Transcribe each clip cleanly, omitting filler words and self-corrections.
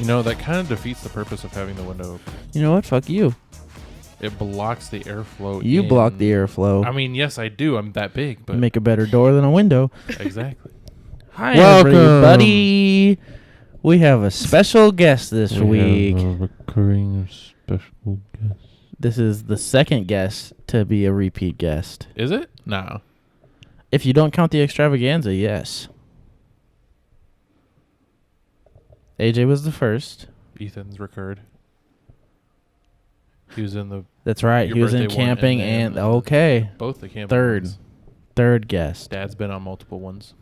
You know, that kind of defeats the purpose of having the window open. You know what? Fuck you. It blocks the airflow. You block the airflow. I mean, yes, I do. I'm that big, but Make a better door than a window. exactly. Hi, Welcome. everybody. We have a special guest this week. Have a recurring special guest. This is the second guest to be a repeat guest. Is it? No. If you don't count the extravaganza, yes. AJ was the first. Ethan's recurred. He was in the That's right. Your He was in birthday one camping and then okay. both the camping Third. ones. Third guest. Dad's been on multiple ones,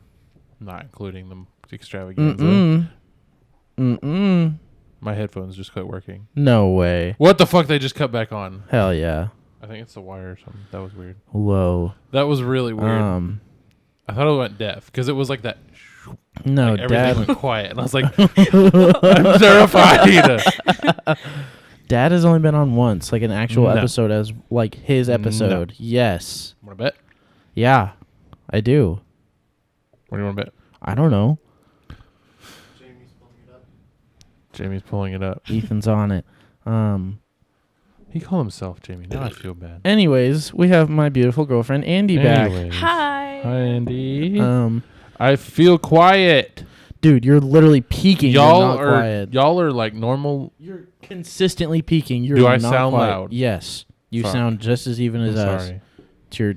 not including the extravaganza. Mm-mm. My headphones just quit working. No way. What the fuck? They just cut back on. Hell yeah. I think it's the wire or something. That was weird. Whoa. That was really weird. I thought it went deaf because it was like that. No, Like everything Dad. went quiet, and I was like, I'm terrified. Dad has only been on once, like an actual No. episode as like his episode. No. Yes. Want to bet? Yeah, I do. What do you want to bet? I don't know. Jamie's pulling it up. Ethan's on it. He called himself Jamie. Now I feel bad. Anyways, we have my beautiful girlfriend Andy Anyways. Hi. Hi, Andy. back. I feel quiet. Dude, you're literally peaking. Y'all you're not are quiet. y'all are like normal. You're consistently peaking. You're Do I not sound quiet. loud? Yes. You Fuck. sound just as even as I'm us. sorry. It's your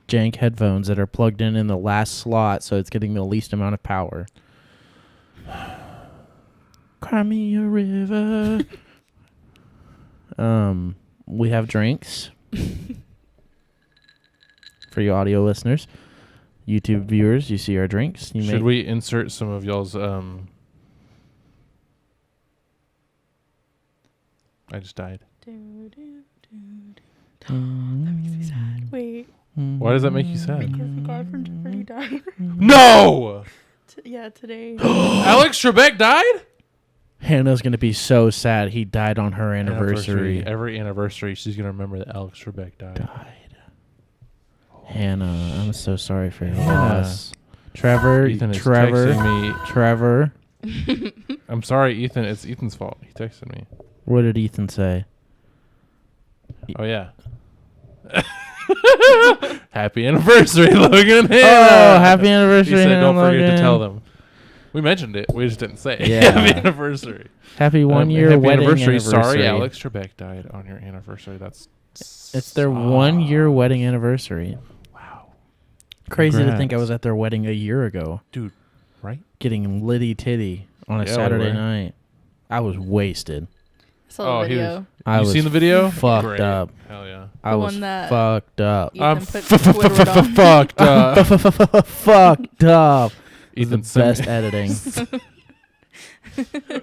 jank headphones that are plugged in the last slot, so it's getting the least amount of power. Cry me a river. We have drinks for you audio listeners. YouTube viewers, you see our drinks. You Should we insert some of y'all's I just died. That makes me sad. Wait, Why does that make you sad? because the guy from Jeopardy died. No! Yeah, today. Alex Trebek died? Hannah's gonna be so sad. He died on her anniversary. Every anniversary, she's going to remember that Alex Trebek died. Hannah, I'm so sorry for your Hannah. loss. Trevor, Ethan is Trevor, texting me. I'm sorry, Ethan. It's Ethan's fault. He texted me. What did Ethan say? Oh, yeah. Happy anniversary, Logan. Oh, Hannah. happy anniversary! He said, Hannah don't forget Logan. to tell them. We mentioned it. We just didn't say it. Yeah. Happy anniversary. Happy 1 year happy wedding anniversary. Sorry, Alex Trebek died on your anniversary. That's It's their 1 year wedding anniversary. Wow. Crazy to Congrats. think I was at their wedding a year ago. Dude, right? Getting litty titty on a Yeah, Saturday we were. night. I was wasted. I saw the he video. I You was seen the video? fucked Great. up. Hell yeah. I was one that fucked up. Ethan I'm put Squidward on. fucked up. Fucked up. Ethan The sent best me- editing.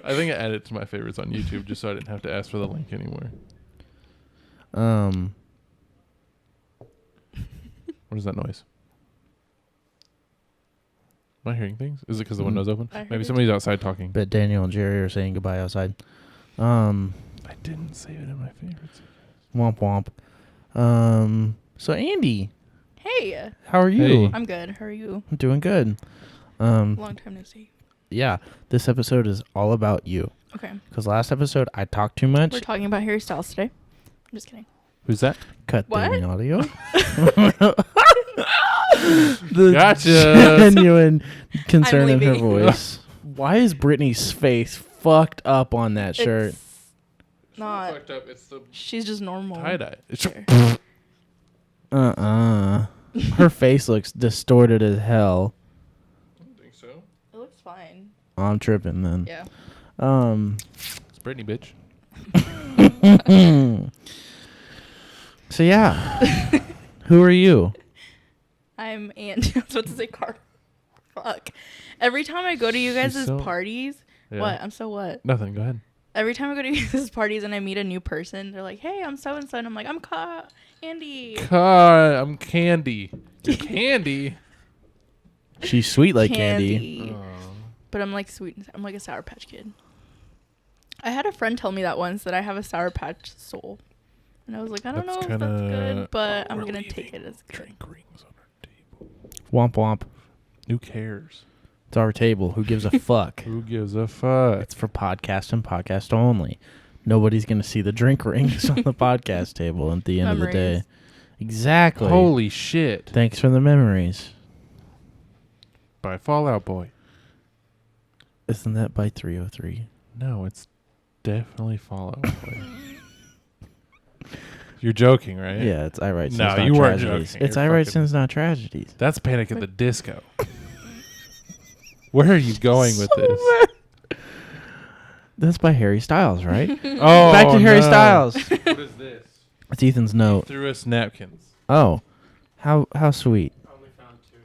I think I added it to my favorites on YouTube just so I didn't have to ask for the link anymore. What is that noise? Am I hearing things? Is it because the window's open? I heard Maybe it. somebody's outside talking. But Daniel and Jerry are saying goodbye outside. I didn't save it in my favorites. Womp womp. So Andy, Hey, how are you? Hey. I'm good. How are you? I'm doing good. Long time no see. Yeah, this episode is all about you. Okay. Because last episode I talked too much. We're talking about Harry Styles today. I'm just kidding. Who's that? Cut What? the audio. Gotcha. Genuine concern in her leaving. voice. Why is Brittany's face fucked up on that shirt? It's not. Fucked up. It's the She's just normal. tie-dye. There. Her face looks distorted as hell. I don't think so. It looks fine. I'm tripping then. Yeah. It's Brittany, bitch. So yeah. Who are you? I'm Andy. I was about to say car. Fuck. Every time I go to you guys' so- parties. Yeah. What? I'm so what? Nothing. Go ahead. Every time I go to you guys' parties and I meet a new person, they're like, hey, I'm so and so. And I'm like, I'm Andy. I'm Candy. You're Candy. She's sweet like candy. Oh. But I'm like sweet. I'm like a Sour Patch Kid. I had a friend tell me that once that I have a Sour Patch soul. And I was like, I don't know if that's good, but I'm going to take it as good. Drink rings on our table. Womp womp. Who cares? It's our table. Who gives a fuck? Who gives a fuck? It's for podcast and podcast only. Nobody's going to see the drink rings on the podcast table at the end of the day. Exactly. Holy shit. Thanks for the memories. By Fallout Boy. Isn't that by 303? No, it's definitely Fallout Boy. You're joking, right? Yeah, it's I Write Sins, No, Not you weren't Tragedies. joking. It's You're I Write fucking- Sins, Not Tragedies. That's Panic at the Disco. Where are you going with this? That's by Harry Styles, right? Oh, Back to Harry no. Styles. What is this? It's Ethan's He note. threw us napkins. Oh, how sweet. Only found 2.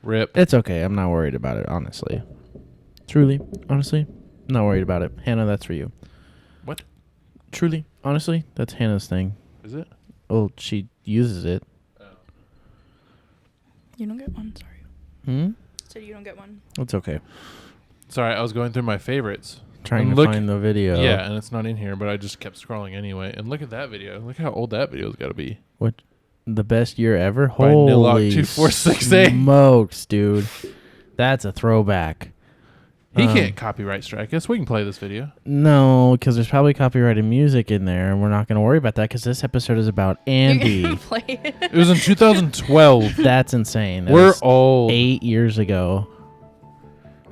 Rip. It's okay. I'm not worried about it, honestly. Truly, honestly, I'm not worried about it. Hannah, that's for you. What? Truly, honestly, that's Hannah's thing. Is it? Well, she uses it. You don't get one. Sorry. So you don't get one. It's okay. Sorry, I was going through my favorites. Trying And to look- find the video. Yeah, and it's not in here, but I just kept scrolling anyway. And look at that video. Look how old that video's got to be. What? The best year ever? By Nilok Holy 2468. smokes, dude. That's a throwback. He can't copyright strike us. We can play this video. No, because there's probably copyrighted music in there, and we're not going to worry about that because this episode is about You're Andy. gonna play it. It was in 2012. That's insane. That We're was old. 8 years ago.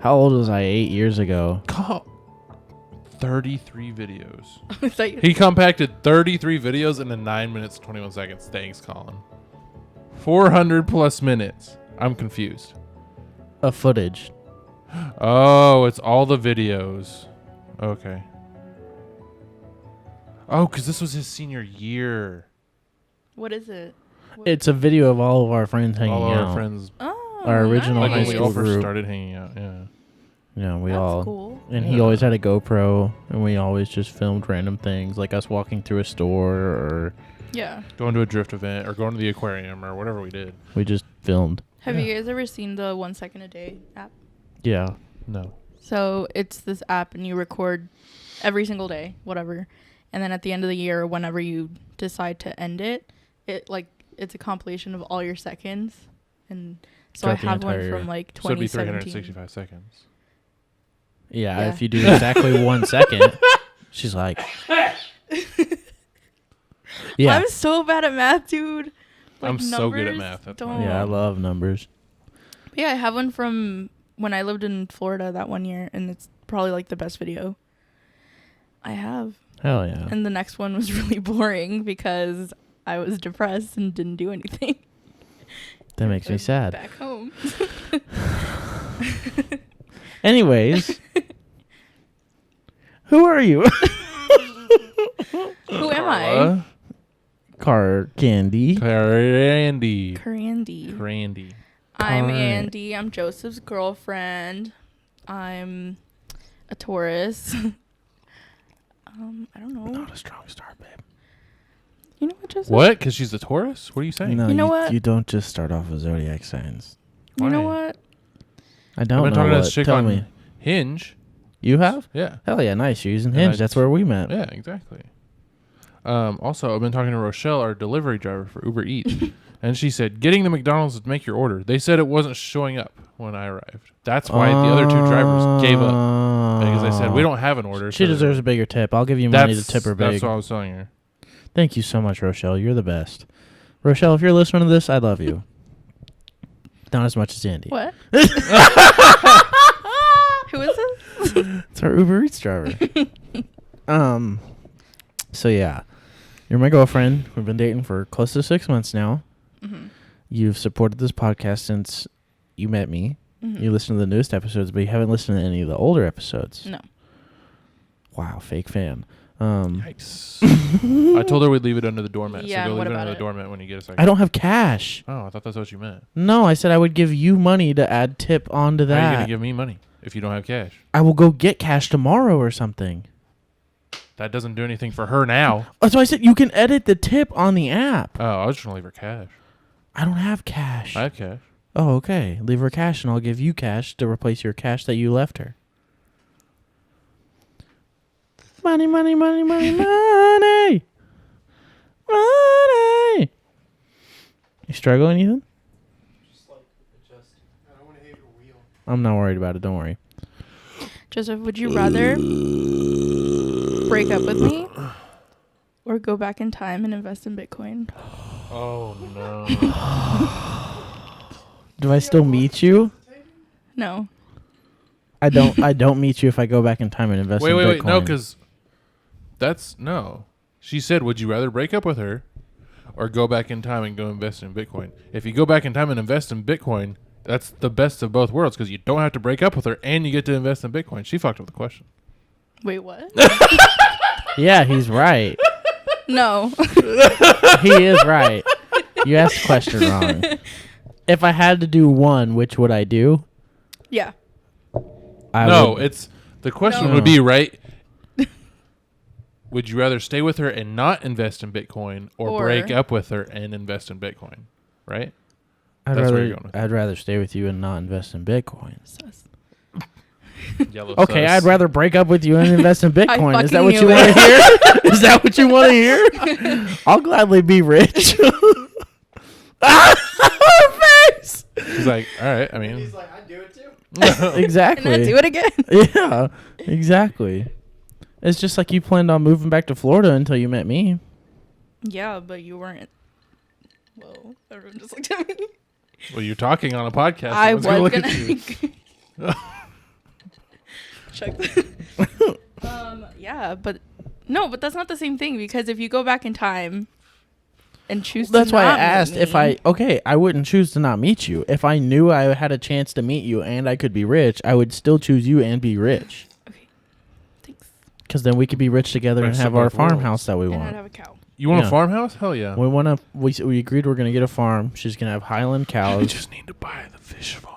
How old was I 8 years ago? 33 videos. I thought you- He compacted 33 videos in 9 minutes 21 seconds. Thanks, Colin. 400 plus minutes. I'm confused. Of footage. Oh, it's all the videos. Okay. Oh, because this was his senior year. What is it? It's a video of all of our friends hanging All out. our friends. Oh, Our original Like high when we school all first group. started hanging out. Yeah. Yeah, we That's all. cool. And he Yeah. always had a GoPro, and we always just filmed random things, like us walking through a store, or Yeah. Going to a drift event or going to the aquarium or whatever we did. we just filmed. Have Yeah. you guys ever seen the 1 second a day app? Yeah. No. So it's this app, and you record every single day, whatever, and then at the end of the year, whenever you decide to end it, it's a compilation of all your seconds, and so Throughout I the have one entire from like So it'd be 2017. 365 seconds. Yeah, Yeah. if you do exactly 1 second, she's like, yeah. I'm so bad at math, dude. Like, I'm so good at numbers math. That's don't- Yeah, I love numbers. But yeah, I have one from when I lived in Florida that one year, and it's probably like the best video I have. Hell yeah. And the next one was really boring because I was depressed and didn't do anything. That makes me sad. Back home. Anyways, who are you? Who am I? Candy. Karandy. Karandy. Karandy. I'm Alright. Andy. I'm Joseph's girlfriend. I'm a Taurus. I don't know. Not a strong start, babe. You know what, Joseph? What? Because she's a Taurus? What are you saying? No, You know what? You don't just start off with zodiac signs. You know Why? what? I I've don't been know talking to what. this chick Tell on me. Hinge. You have? Yeah. Hell yeah, nice. You're using And Hinge. I That's just- where we met. Yeah, exactly. Also, I've been talking to Rochelle, our delivery driver for Uber Eats, and she said getting the McDonald's would make your order. They said it wasn't showing up when I arrived. That's why the other two drivers gave up because they said we don't have an order. She so deserves a bigger tip. I'll give you money to tip her big. That's what I was telling her. Thank you so much, Rochelle. You're the best. Rochelle, if you're listening to this, I love you. Not as much as Andy. What? Who is this? It's our Uber Eats driver. So yeah, you're my girlfriend. We've been dating for close to 6 months now. Mm-hmm. You've supported this podcast since you met me. Mm-hmm. You listen to the newest episodes, but you haven't listened to any of the older episodes. No. Wow, fake fan. Yikes! I told her we'd leave it under the doormat. Yeah, so go what leave it about under it? the doormat when you get a second. I don't have cash. Oh, I thought that's what you meant. No, I said I would give you money to add tip onto How are you gonna that. give me money if you don't have cash? I will go get cash tomorrow or something. That doesn't do anything for her now. That's why I said you can edit the tip on the app. Oh, I was just gonna leave her cash. I don't have cash. I have cash. Oh, okay. Leave her cash and I'll give you cash to replace your cash that you left her. Money, money, money, money, money. Money. You struggling, Ethan? Just like adjusting. I don't want to hit your wheel. I'm not worried about it. Don't worry. Joseph, would you rather break up with me or go back in time and invest in Bitcoin? Oh no. Do I still meet you? No. I don't meet you if I go back in time and invest in Bitcoin. Wait. No, because no. She said, would you rather break up with her or go back in time and go invest in Bitcoin? If you go back in time and invest in Bitcoin, that's the best of both worlds because you don't have to break up with her and you get to invest in Bitcoin. She fucked up the question. Wait, what? Yeah, he's right. No. He is right. You asked the question wrong. If I had to do one, which would I do? Yeah. It's the question No. would be, right? Would you rather stay with her and not invest in Bitcoin or break up with her and invest in Bitcoin? Right? That's where you're going with. I'd rather stay with you and not invest in Bitcoin. Sus. Yellow Okay, sus. I'd rather break up with you and invest in Bitcoin. Is that fucking what you knew want to hear? Is that what you want to hear? I'll gladly be rich. Her face. He's like, all right. I mean, He's like, I'd do it too. Exactly. And then do it again. Yeah, exactly. It's just like you planned on moving back to Florida until you met me. Yeah, but you weren't. Whoa. Everyone just looked at me. well, you're talking on a podcast. I Someone's was look gonna at you. check that. Yeah, but but that's not the same thing because if you go back in time and choose That's to why I not meet asked if me- I wouldn't choose to not meet you. If I knew I had a chance to meet you and I could be rich, I would still choose you and be rich. Okay. Thanks. Because then we could be rich together and Best have of our both worlds. farmhouse that we And I'd want. have a cow. You want Yeah. a farmhouse? Hell yeah. We agreed we're gonna get a farm. She's gonna have Highland We cows. just need to buy the fish farm.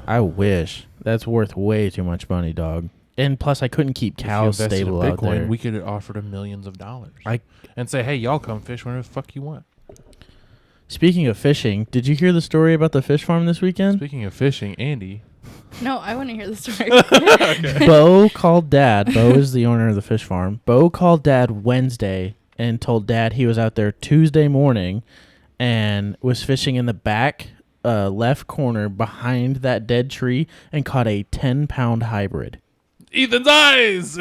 I wish. That's worth way too much money, dog. And plus, I couldn't keep cows If you invested stable in out Bitcoin, there. we could have offered him millions of dollars. I- and say, hey, y'all come fish whenever the fuck you want. Speaking of fishing, did you hear the story about the fish farm this weekend? Speaking of fishing, Andy. No, I want to hear the story. Bo called Dad. Bo is the owner of the fish farm. Bo called Dad Wednesday and told Dad he was out there Tuesday morning and was fishing in the back left corner behind that dead tree and caught a 10-pound hybrid. Ethan's eyes!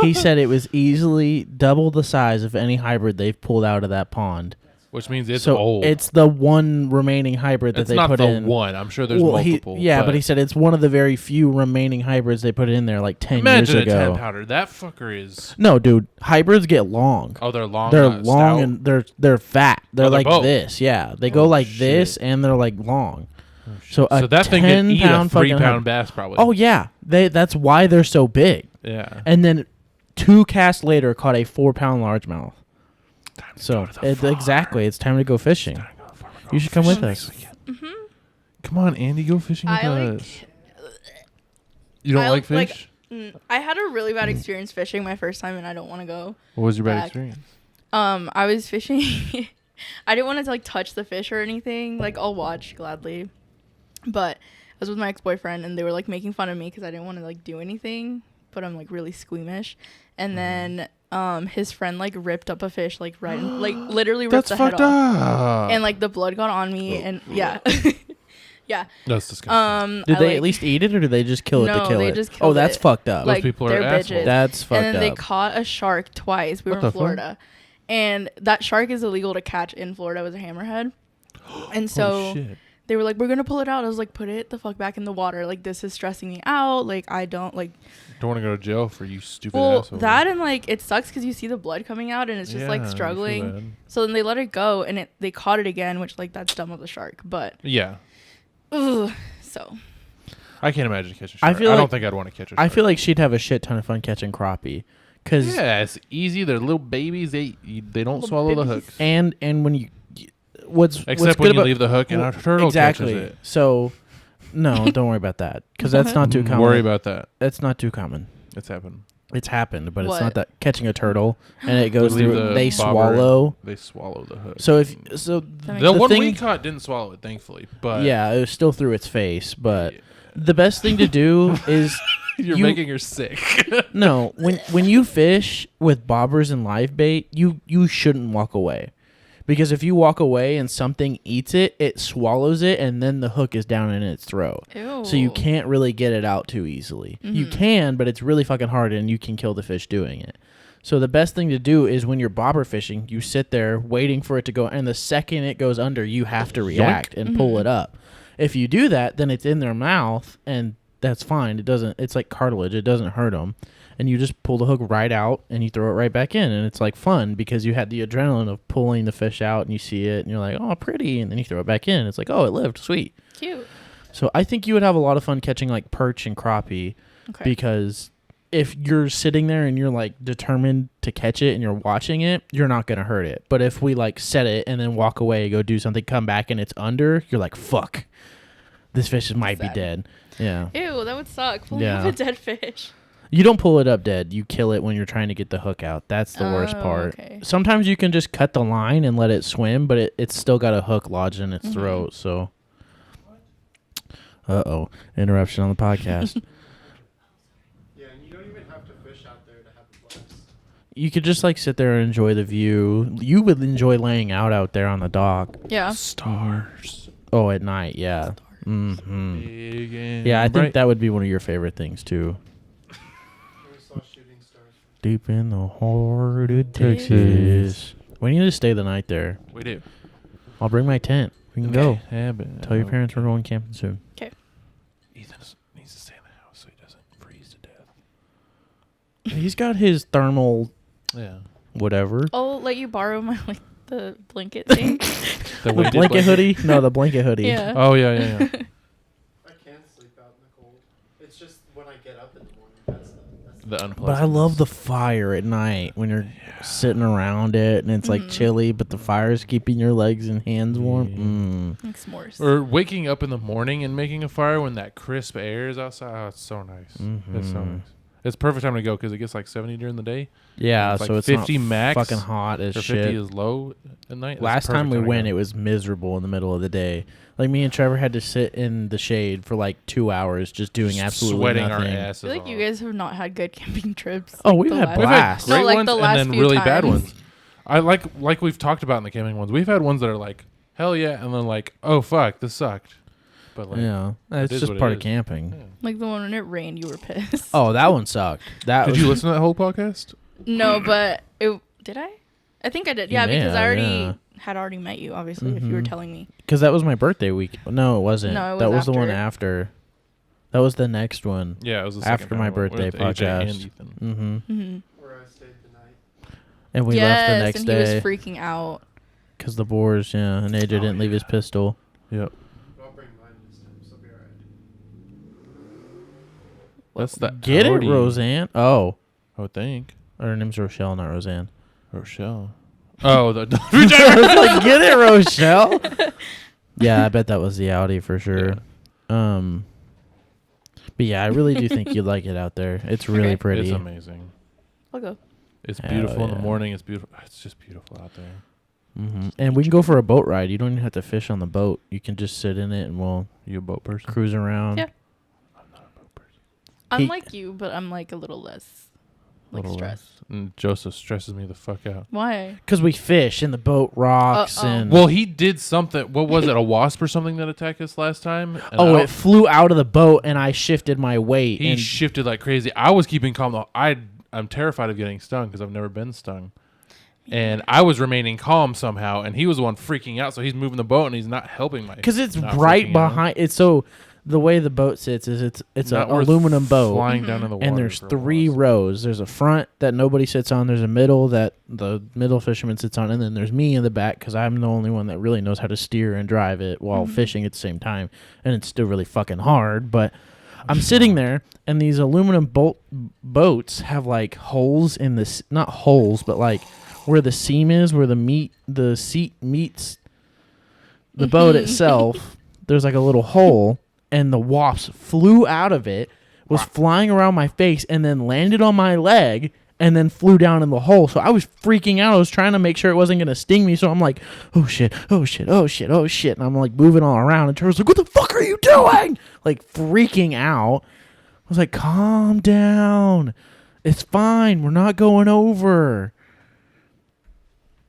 He said it was easily double the size of any hybrid they've pulled out of that pond. Which means it's so old. it's the one remaining hybrid that it's they not put the in. one. I'm sure there's Well, multiple. but he said it's one of the very few remaining hybrids they put in there like 10 years imagine ago. a 10-pounder. That fucker is... No, dude, hybrids get long. Oh, they're long. They're not long stout? and they're fat. They're Oh, they're like both. this. Yeah, they go Oh, like shit. this and they're like long. Oh, shit. So a that thing can eat a 10-pound fucking 3-pound hybrid. bass probably. Oh yeah, that's why they're so big. yeah. And then 2 casts later, caught a 4-pound largemouth. Time to So go to the farm. exactly, it's time to go fishing. Time to go to the farm and You go should come with fishing us. next weekend. Come on, Andy, go fishing with I us. You don't I like like- fish? I had a really bad experience fishing my first time, and I don't want to go. What was your bad back. experience? I was fishing. I didn't want to like touch the fish or anything. Like I'll watch gladly, but I was with my ex-boyfriend, and they were like making fun of me because I didn't want to like do anything. But I'm like really squeamish, and then his friend like ripped up a fish like right, like literally ripped That's the head fucked off, up. and like the blood got on me, and yeah, yeah. That's disgusting. Did I, they like- at least eat it, or did they just kill it to No, kill they it? just Oh, killed that's it. fucked up. Those like people are they're assholes. bitches. That's fucked And then they up. caught a shark twice. We What were the in fuck? Florida, and that shark is illegal to catch in Florida. It was a hammerhead, and so oh, shit. they were like, "We're gonna pull it out." I was like, "Put it the fuck back in the water. Like this is stressing me out. Like I don't like." Don't want to go to jail for you stupid Well, asshole. that and like it sucks because you see the blood coming out and it's just Yeah, like I feel struggling. bad. So then they let it go and they caught it again, which like that's dumb of the shark. But Yeah. ugh, so I can't imagine catching a I shark. feel I don't like- think I'd want to catch a shark. I feel like she'd have a shit ton of fun catching crappie, cause Yeah, it's easy. They're little babies. They don't Little swallow the babies. hooks. and when you what's Except good when you about, leave the hook and a turtle exactly. catches it. So no, don't worry about that, cause that's not too common. Worry about that. That's not too common. It's happened. It's happened, but it's What? not that catching a turtle and it goes We leave through. the They bobber swallow. They swallow the hook. So if and- so, That the makes one thing- we caught didn't swallow it, thankfully. But yeah, it was still through its face. But Yeah. the best thing to do is You're you- making her sick. no when you fish with bobbers and live bait, you shouldn't walk away, Because if you walk away and something eats it, it swallows it, and then the hook is down in its throat. Ew. So you can't really get it out too easily. You can, but it's really fucking hard, and you can kill the fish doing it. So the best thing to do is when you're bobber fishing, you sit there waiting for it to go, and the second it goes under, you have to react and pull it up. If you do that, then it's in their mouth, and that's fine. It's like cartilage. It doesn't hurt them. And you just pull the hook right out, and you throw it right back in, and it's like fun because you had the adrenaline of pulling the fish out, and you see it, and you're like, oh, pretty, and then you throw it back in. It's like, oh, it lived, sweet. Cute. So I think you would have a lot of fun catching like perch and crappie because if you're sitting there and you're like determined to catch it and you're watching it, you're not going to hurt it. But if we like set it and then walk away, go do something, come back and it's under, you're like, fuck, this fish might be dead. Yeah. Ew, that would suck. Pulling up a dead fish. You don't pull it up dead. You kill it when you're trying to get the hook out. That's the worst part. Okay. Sometimes you can just cut the line and let it swim, but it's still got a hook lodged in its throat. So, interruption on the podcast. Yeah, and you don't even have to fish out there to have a blast. You could just like sit there and enjoy the view. You would enjoy laying out there on the dock. Yeah. Stars. Oh, at night, yeah. Mm-hmm. Big and Yeah, I think bright. that would be one of your favorite things too. We saw shooting stars. Deep in the heart of Texas. We need to stay the night there. We do. I'll bring my tent. We can go. Heaven. Tell your parents we're going camping soon. Okay. Ethan needs to stay in the house so he doesn't freeze to death. He's got his thermal Yeah. whatever. I'll let you borrow my the blanket thing. The The weighted blanket hoodie? No, the blanket hoodie. Yeah. Oh yeah. I can sleep out in the cold. It's just when I get up in the morning, that's The unpleasant. But I love the fire at night when you're sitting around it and it's like chilly, but the fire's keeping your legs and hands warm. Like s'mores. Or waking up in the morning and making a fire when that crisp air is outside. Oh, it's so nice. It's so nice. It's perfect time to go because it gets like 70 during the day. Yeah, It's like so it's 50 not max, fucking hot as Or shit. 50 is low at night. That's Last the time perfect we to went, go. it was miserable in the middle of the day. Like me and Trevor had to sit in the shade for like 2 hours just doing Just absolutely sweating nothing. our I asses feel like you off. guys have not had good camping trips. Oh, like we've the had last- We've blasts. had great No, like ones the last and then few really bad times. ones. I like we've talked about in the camping ones. We've had ones that are like hell yeah, and then like oh fuck, this sucked. But like Yeah, that's is just what it part of is. camping. Yeah. Like the one when it rained, you were pissed. Oh, that one sucked. That Did was, you listen to that whole podcast? No, but did I? I think I did. You Yeah, may because I have, already yeah. had already met you. Obviously, if you were telling me. Because that was my birthday week. No, it wasn't. No, it that was was the one after. after. That was the next one. Yeah, it was the After second my time we went birthday with AJ and podcast. Ethan. Mm-hmm. where I stayed the night. And we yes, left the next and day he was freaking out. because the boars. Yeah, and AJ didn't leave his pistol. Yep. I'll bring mine this time, so I'll be alright. That's the Get Audi, it, Roseanne? Oh, I would think. her name's Rochelle, not Roseanne. Rochelle. Oh, the Like, get it, Rochelle? Yeah, I bet that was the Audi for sure. But yeah, I really do think you'd like it out there. It's really Okay. pretty. It's amazing. I'll go. It's Hell beautiful in the yeah. morning. It's beautiful. It's just beautiful out there. And we can go for a boat ride. You don't even have to fish on the boat. You can just sit in it and we'll You a boat person? cruise around. Yeah. I'm not a boat person. I'm He- like you, but I'm like a little less like Little stressed. less. And Joseph stresses me the fuck out. Why? Because we fish and the boat rocks Uh-oh. and Well, he did something. What was it? A wasp or something that attacked us last time? And oh, I- it flew out of the boat and I shifted my weight. he and shifted like crazy. I was keeping calm though. I'm terrified of getting stung because I've never been stung. And I was remaining calm somehow, and he was the one freaking out. So he's moving the boat, and he's not helping my. because it's not right freaking out. behind. It's so the way the boat sits is it's Not an worth aluminum boat. flying down in the water. And there's for a 3 wasp. rows. There's a front that nobody sits on. There's a middle that the middle fisherman sits on. And then there's me in the back because I'm the only one that really knows how to steer and drive it while fishing at the same time. And it's still really fucking hard. But I'm sitting there, and these aluminum boats have like holes in the not holes, but like where the seam is, where the seat meets the boat itself. There's like a little hole, and the wasp flew out of it, was flying around my face, and then landed on my leg, and then flew down in the hole. So I was freaking out. I was trying to make sure it wasn't going to sting me. So I'm like, oh shit, oh shit, oh shit, oh shit. And I'm like moving all around. And Trevor's like, what the fuck are you doing? Like freaking out. I was like, calm down. It's fine. We're not going over.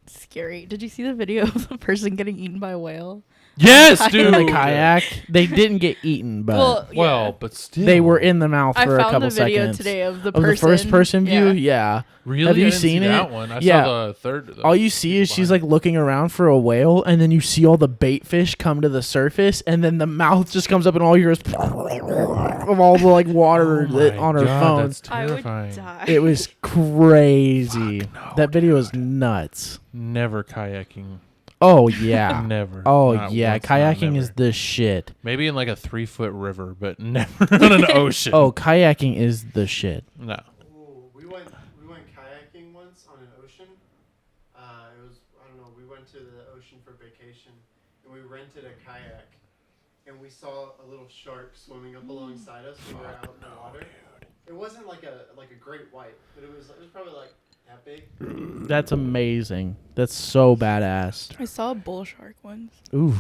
Scary. Did you see the video of the person getting eaten by a whale? Yes, In dude. In the kayak, they didn't get eaten, but yeah. But still. they were in the mouth I for a found couple the video seconds. today of the Of person. the first person view, yeah. Really? Have you I didn't seen see it? that one? I Yeah. saw the third. All you see is she's like looking around for a whale, and then you see all the bait fish come to the surface, and then the mouth just comes up, and all you hear is of all the like water on her phone. That's I would terrifying. die. It was crazy. Fuck no, That video was nuts. Never kayaking. Oh yeah. Never. Oh Not yeah. once, Kayaking not is never. the shit. Maybe in like a 3-foot river, but never on an ocean. Oh, kayaking is the shit. No. Ooh, we went kayaking once on an ocean. It was, I don't know, we went to the ocean for vacation and we rented a kayak and we saw a little shark swimming up alongside us when we were out in the water. It wasn't like a great white, but it was probably like that big. That's amazing. That's so badass. I saw a bull shark once. Ooh.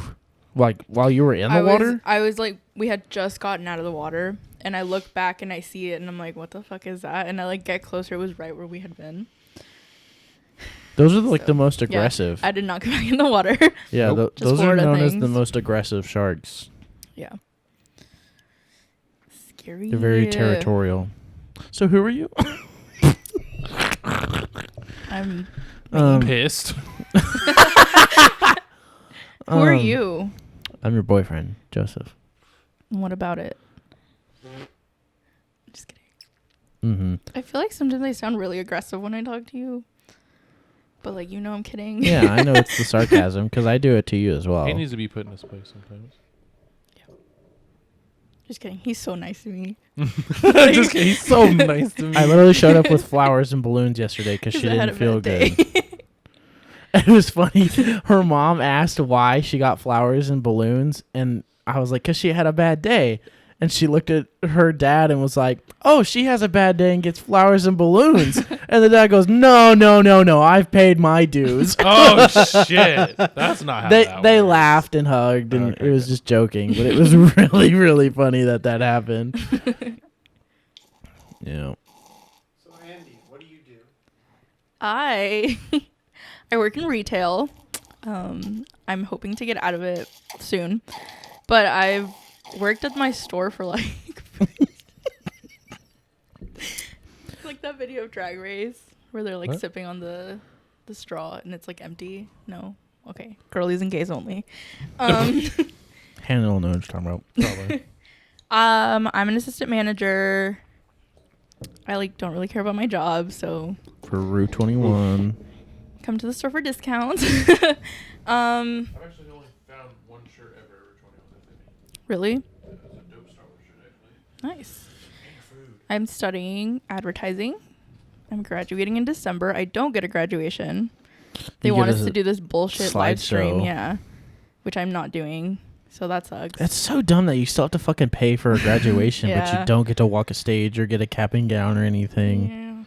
Like while you were in the water? I was like, we had just gotten out of the water, and I look back and I see it, and I'm like, what the fuck is that? And I like get closer. It was right where we had been. Those are like So, the most yeah, aggressive. I did not go back in the water. Yeah, Nope. Just those are Florida known as the things. most aggressive sharks. Yeah. Scary. They're very territorial. So who are you? I'm. Pissed. Who are you? I'm your boyfriend, Joseph. What about it? Just kidding. Mm-hmm. I feel like sometimes I sound really aggressive when I talk to you. But like, you know, I'm kidding. Yeah, I know it's the sarcasm because I do it to you as well. He needs to be put in his place sometimes. Just kidding. He's so nice to me. Just kidding. He's so nice to me. I literally showed up with flowers and balloons yesterday because she 'Cause I had didn't a feel bad good. day. It was funny. Her mom asked why she got flowers and balloons, and I was like, because she had a bad day. And she looked at her dad and was like, oh, she has a bad day and gets flowers and balloons. And the dad goes, no, I've paid my dues. Oh shit! That's not how they that they works. laughed and hugged, and Okay, it was good. just joking, but it was really, really funny that happened. Yeah. So Andy, what do you do? I work in retail. I'm hoping to get out of it soon. But I've worked at my store for like like that video of Drag Race where they're like What? sipping on the straw and it's like empty. No. Okay. Girlies and gays only. Hannah will know what you're talking about. Probably. I'm an assistant manager. I like don't really care about my job, so For Route 21. come to the store for discounts. I've actually only found one shirt ever at 2150. Really? It was a dope Star Wars shirt, actually. Nice. And food. I'm studying advertising. I'm graduating in December. I don't get a graduation. They You want get us a to do this bullshit live stream, slideshow. yeah, which I'm not doing. So that sucks. That's so dumb that you still have to fucking pay for a graduation, but Yeah. you don't get to walk a stage or get a cap and gown or anything. Yeah.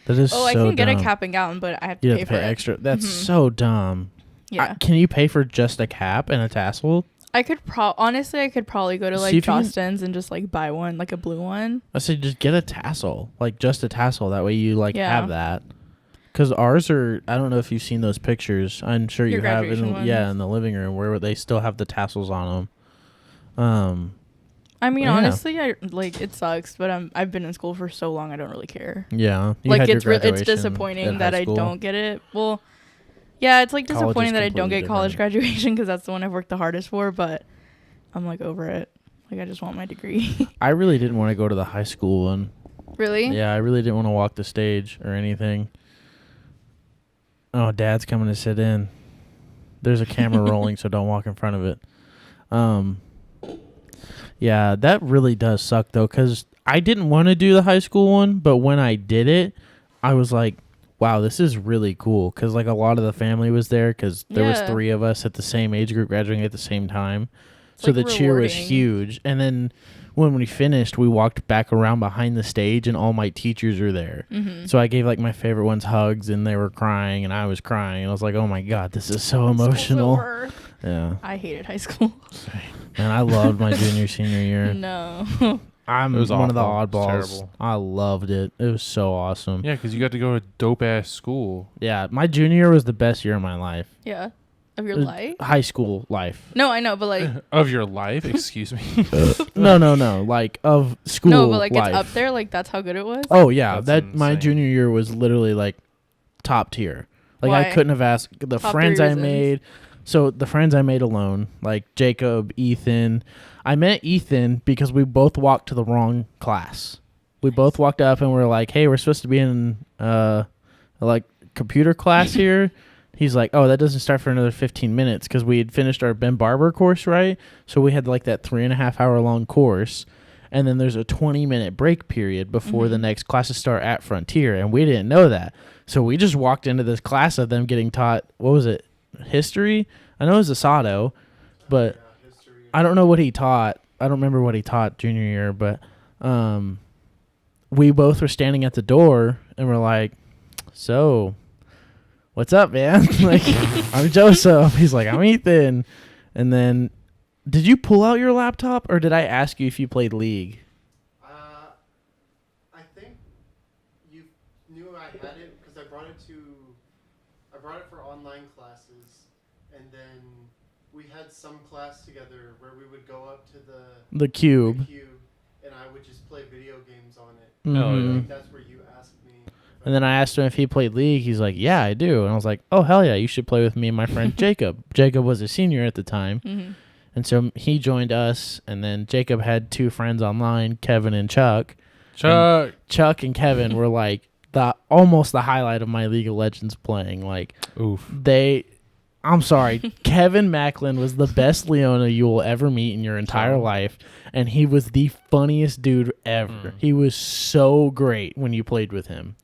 That is Oh, so I can get a dumb. cap and gown, but I have to You pay have to for pay it. extra. That's Mhm. so dumb. Yeah, Can you pay for just a cap and a tassel? I could honestly, I could probably go to See like if you can- Johnston's and just like buy one, like a blue one. I said just get a tassel, like just a tassel. That way you like Yeah. have that. Because ours are, I don't know if you've seen those pictures. I'm sure Your you have, graduation ones? in the living room where they still have the tassels on them. I mean, Yeah. honestly, I like it sucks, but I've been in school for so long, I don't really care. Yeah. You Like had your it's graduation disappointing at that high I school. don't get it. Well, yeah, it's like College is disappointing that I don't completely get college different. graduation because that's the one I've worked the hardest for. But I'm like over it. Like I just want my degree. I really didn't want to go to the high school one. Really? Yeah, I really didn't want to walk the stage or anything. Oh, Dad's coming to sit in. There's a camera rolling, so don't walk in front of it. Yeah, that really does suck, though, because I didn't want to do the high school one, but when I did it, I was like, wow, this is really cool, because, like, a lot of the family was there, because there was Yeah. 3 of us at the same age group graduating at the same time. It's, So like, the cheer was rewarding. huge. And then when we finished, we walked back around behind the stage, and all my teachers were there. Mm-hmm. So I gave like my favorite ones hugs, and they were crying, and I was crying, and I was like, "Oh my god, this is so emotional." Yeah, I hated high school. man, I loved my junior senior year. No. I'm It was one of the awful. It was oddballs. terrible. I loved it. It was so awesome. Yeah, because you got to go to dope ass school. Yeah, my junior year was the best year of my life. Yeah. Of your life? High school life. No, I know, but like Of your life, excuse me. No. Like of school. no, but like life. it's up there. Like that's how good it was. Oh yeah, That's my insane. junior year was literally like top tier. Like I Why? couldn't have asked the Top friends 3 I reasons. made. So the friends I made alone, like Jacob, Ethan. I met Ethan because we both walked to the wrong class. We both walked up and we're like, "Hey, we're supposed to be in like computer class here." He's like, "Oh, that doesn't start for another 15 minutes," because we had finished our Ben Barber course, right? So we had like that 3.5 hour long course, and then there's a 20-minute break period before the next classes start at Frontier, and we didn't know that. So we just walked into this class of them getting taught, what was it, history? I know it was Asado, but History. I don't know what he taught. I don't remember what he taught junior year, but we both were standing at the door, and we're like, "So, what's up, man?" Like, "I'm Joseph." He's like, "I'm Ethan." And then, did you pull out your laptop, or did I ask you if you played League? I think you knew I had it because I brought it for online classes, and then we had some class together where we would go up to The cube. cube, and I would just play video games on it. Oh, yeah. I Mhm. think that's where you asked me. And then I asked him if he played League. He's like, "Yeah, I do." And I was like, "Oh, hell yeah, you should play with me and my friend Jacob." Jacob was a senior at the time. Mm-hmm. And so he joined us, and then Jacob had 2 friends online, Kevin and Chuck. Chuck. Chuck and Kevin were like almost the highlight of my League of Legends playing. Like Oof. I'm sorry, Kevin Macklin was the best Leona you will ever meet in your entire life, and he was the funniest dude ever. He was so great when you played with him.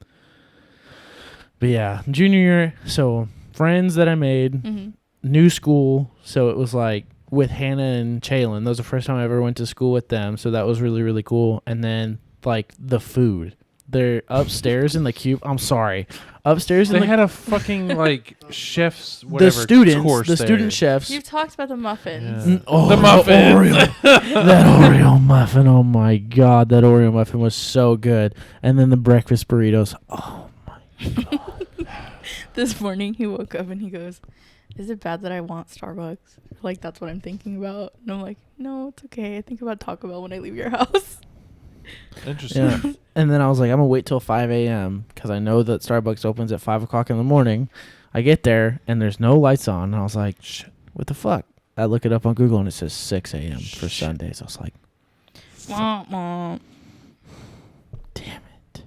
But yeah, junior year, so friends that I made, Mm-hmm. new school, so it was like with Hannah and Chaylin. That was the first time I ever went to school with them, so that was really, really cool. And then like the food. They're upstairs in the cube. I'm sorry. Upstairs in They the had a fucking like chef's whatever the students, course the there. student chefs. You've talked about the muffins. Yeah. Oh, The muffins. Oreo. That Oreo muffin. Oh my god, that Oreo muffin was so good. And then the breakfast burritos. Oh my god. This morning he woke up and he goes, "Is it bad that I want Starbucks? Like that's what I'm thinking about." And I'm like, "No, it's okay. I think about Taco Bell when I leave your house." Interesting. Yeah. And then I was like, I'm gonna wait till 5 a.m. because I know that Starbucks opens at 5 o'clock in the morning. I get there and there's no lights on, and I was like, "Shit, what the fuck?" I look it up on Google and it says 6 a.m. for Sundays. I was like, Wah, wah. damn it.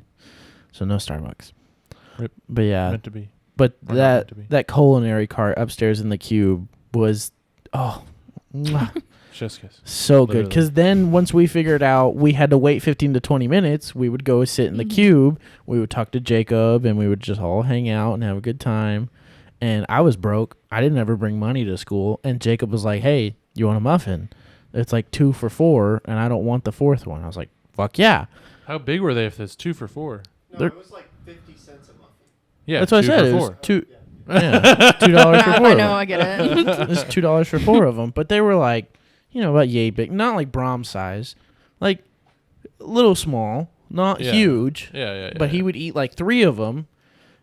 So no Starbucks. Rip. But yeah, Meant to be. but Or not meant to be. that culinary cart upstairs in the cube was mwah, Chef's kiss. so good. Literally. Because then once we figured out we had to wait 15 to 20 minutes, we would go sit in the Mhm. cube. We would talk to Jacob and we would just all hang out and have a good time. And I was broke. I didn't ever bring money to school. And Jacob was like, "Hey, you want a muffin? It's like 2 for $4, and I don't want the 4th one." I was like, "Fuck yeah." How big were they if it's 2 for $4? No, They're- it was like 50 cents a muffin. Yeah, That's what I 2 said. for It was $4. two. Yeah. Yeah, $2 for Math, 4 I of know, them. I get it. It's $2 for 4 of them, but they were like, about yay big, not like Brahms size, like a little small, not Yeah. huge. Yeah. But he would eat like 3 of them,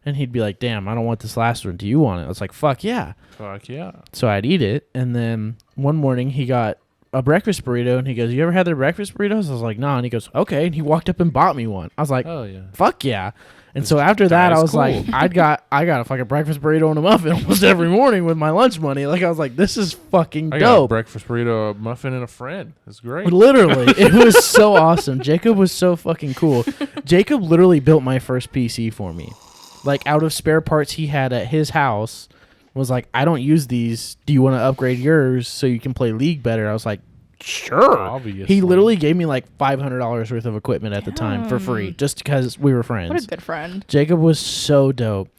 and he'd be like, "Damn, I don't want this last one. Do you want it?" I was like, "Fuck yeah!" Fuck yeah. So I'd eat it, and then one morning he got a breakfast burrito, and he goes, "You ever had their breakfast burritos?" I was like, "Nah," and he goes, "Okay," and he walked up and bought me one. I was like, Oh yeah. "Fuck yeah!" And so after that, is I was cool. like, I got a fucking breakfast burrito and a muffin almost every morning with my lunch money. Like I was like, this is fucking I got a dope. breakfast burrito, a muffin, and a friend. It's great. Literally, it was so awesome. Jacob was so fucking cool. Jacob literally built my first PC for me. Like out of spare parts he had at his house, was like, "I don't use these. Do you want to upgrade yours so you can play League better?" I was like, "Sure." Obviously. He literally gave me like $500 worth of equipment at the time for free, Damn. just because we were friends. What a good friend. Jacob was so dope.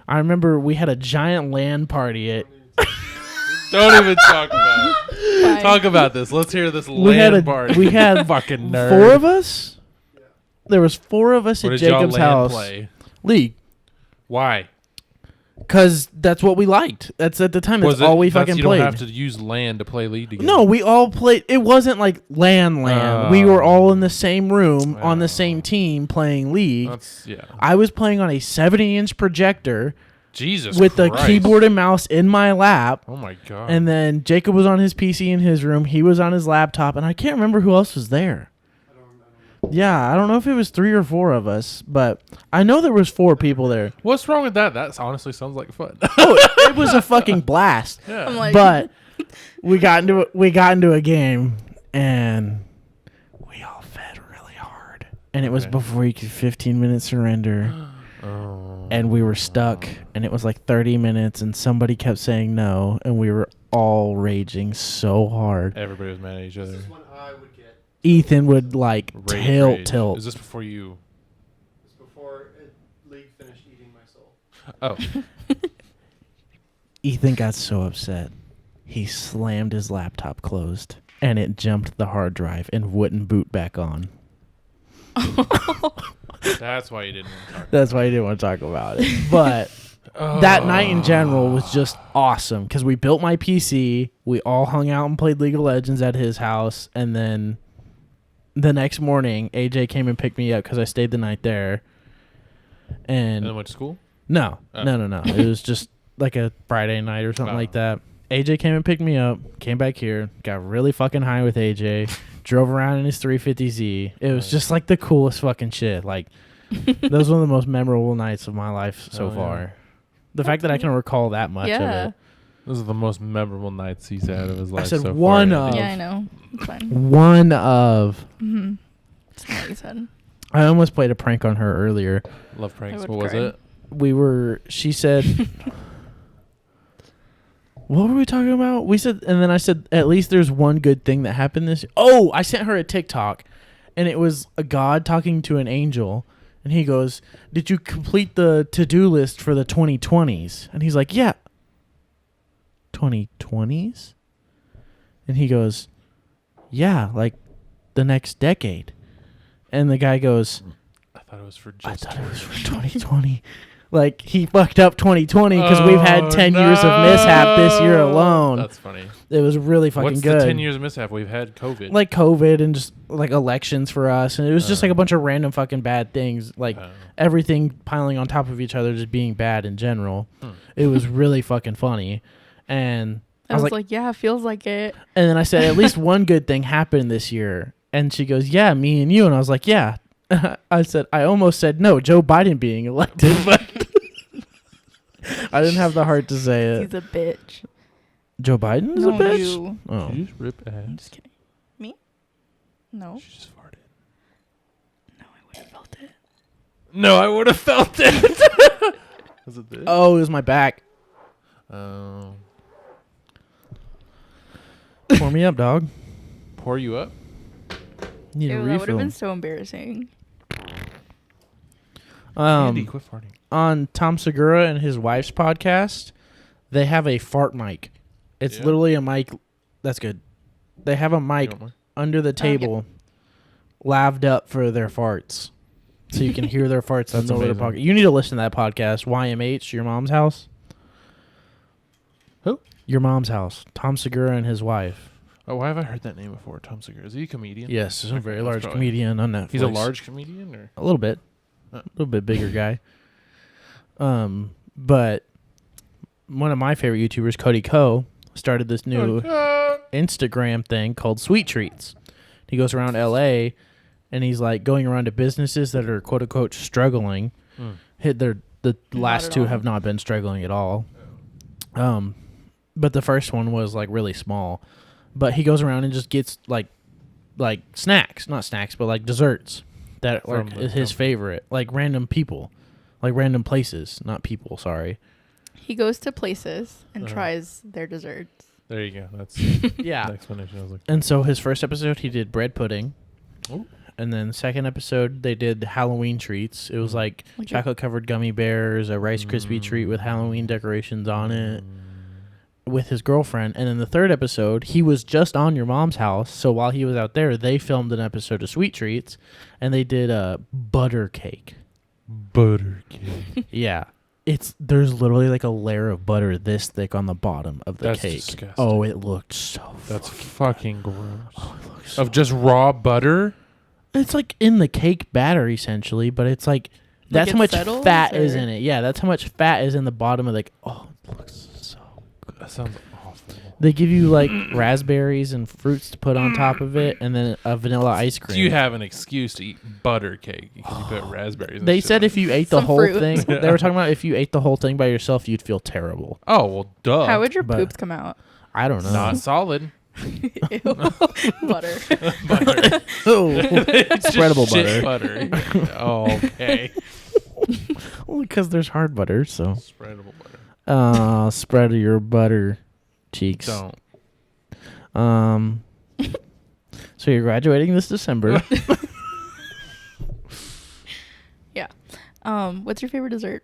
I remember we had a giant LAN party at. Don't even talk about it. Fine. Talk about this. Let's hear this We had land party. we had fucking nerd. 4 of us. There was 4 of us What at did y'all Jacob's land house. play? League. Why? Because that's what we liked. That's at the time. That's Was it, all we that's- fucking you played. don't have to use LAN to play League together. No, we all played. It wasn't like LAN. We were all in the same room on the Oh. same team playing League. Yeah. I was playing on a 70-inch projector Jesus with the Christ. keyboard and mouse in my lap. Oh my god. And then Jacob was on his PC in his room. He was on his laptop. And I can't remember who else was there. I don't know. Yeah, I don't know if it was 3 or 4 of us. But I know there was 4 people there. What's wrong with that? That honestly sounds like fun. Oh, it was a fucking blast. Yeah. I'm like, But we got into a game and we all fed really hard. And it was Okay. before you could 15-minute surrender. Oh. And we were stuck, and it was like 30 minutes, and somebody kept saying no, and we were all raging so hard. Everybody was mad at each This other. is when I would get. Ethan would like Rage. tilt. Is this before you? This before League finished eating my soul. Oh. Ethan got so upset. He slammed his laptop closed, and it jumped the hard drive and wouldn't boot back on. That's why you didn't want to talk. That's why he didn't want to talk about it. But that night in general was just awesome because we built my PC. We all hung out and played League of Legends at his house. And then the next morning, AJ came and picked me up because I stayed the night there. And then And went to school? no. Oh. No. It was just like a Friday night or something Oh. like that. AJ came and picked me up, came back here, got really fucking high with AJ, drove around in his 350Z. It was Nice. just like the coolest fucking shit. Like, that was one of the most memorable nights of my life so Oh, yeah. far. The fact that I can recall that much of yeah. it. Those are the most memorable nights he's had of his life. said so one far. of- Yeah, I know. It's fine. One of. Mm-hmm. That's not what you said. I almost played a prank on her earlier. Love pranks. I What would was cry. it? She said, what were we talking about? We said, and then I said, at least there's one good thing that happened this. Oh, I sent her a TikTok, and it was a God talking to an angel, and he goes, "Did you complete the to-do list for the 2020s?" And he's like, "Yeah." 2020s? And he goes, "Yeah, like the next decade." And the guy goes, I thought it was for "I just. thought it was for 2020." Like, he fucked up 2020 because we've had 10 years of mishap this year alone. That's funny. It was really fucking What's good. the 10 years of mishap? We've had COVID. Like COVID and just like elections for us. And it was just like a Oh. bunch of random fucking bad things. Like Oh. everything piling on top of each other, just being bad in general. It was really fucking funny. And I was like, yeah, feels like it. and then I said, at least one good thing happened this year. And she goes, yeah, me and you. And I was like, yeah. I said, I almost said no, Joe Biden being elected, but I didn't have the heart to say it. He's a bitch. Joe Biden is No, a bitch? you. Oh. Did you just rip I'm ass? just kidding. Me? No. She just farted. No, I would have felt it. No, I would have felt it. Was it this? Oh, it was my back. Oh. Pour me up, dog. Pour you up? Need a Ew, that would have refill. been so embarrassing. Andy, quit farting. On Tom Segura and his wife's podcast, they have a fart mic. It's Yeah. literally a mic. That's good. They have a You mic want more? under the table, laved up for their farts, so you can hear their farts. That's in the middle of the amazing. podcast. You need to listen to that podcast. YMH, your mom's house. Who? Your mom's house. Tom Segura and his wife. Oh, why have I heard that name before? Tom Segura. Is he a comedian? Yes, he's a Okay, very that's large probably- comedian on Netflix. He's a large comedian, or A little bit. A little bit bigger guy. But one of my favorite YouTubers, Cody Ko, started this new Instagram thing called Sweet Treats. He goes around LA and he's like going around to businesses that are quote unquote struggling. The last at two all. have not been struggling at all. But the first one was like really small. But he goes around and just gets like snacks, not snacks, but like desserts that are From the his company. favorite, like random people, like random places, not people. Sorry. He goes to places and Uh-huh. tries their desserts. There you go. That's Yeah. the explanation I was looking. And so his first episode, he did bread pudding. Oh. And then the second episode, they did Halloween treats. It was like Like a- chocolate covered gummy bears, a Rice Krispie treat with Halloween decorations on it, with his girlfriend. And then the third episode, he was just on your mom's house. So while he was out there, they filmed an episode of Sweet Treats, and they did a butter cake. Butter cake. Yeah. there's literally like a layer of butter this thick on the bottom of the That's cake. disgusting. Oh, it looked so. That's fucking gross. Oh, it looks so Of just raw butter. It's like in the cake batter essentially, but it's like that's it how much settles, fat is or- in it. Yeah, that's how much fat is in the bottom of it looks so good. That sounds awful. They give you like raspberries and fruits to put on top of it, and then a vanilla ice cream. So you have an excuse to eat butter cake because you put raspberries. And They shit said on if it. you ate the Some whole fruit. thing, they were talking about if you ate the whole thing by yourself, you'd feel terrible. Oh well, duh. How would your but- poops come out? I don't know. Not solid. Ew. Butter. Butter. Oh, It's just spreadable shit butter. Oh, okay. well, because there's hard butter, so. Spreadable butter. Spread your butter cheeks. Don't. So you're graduating this December. Yeah. What's your favorite dessert?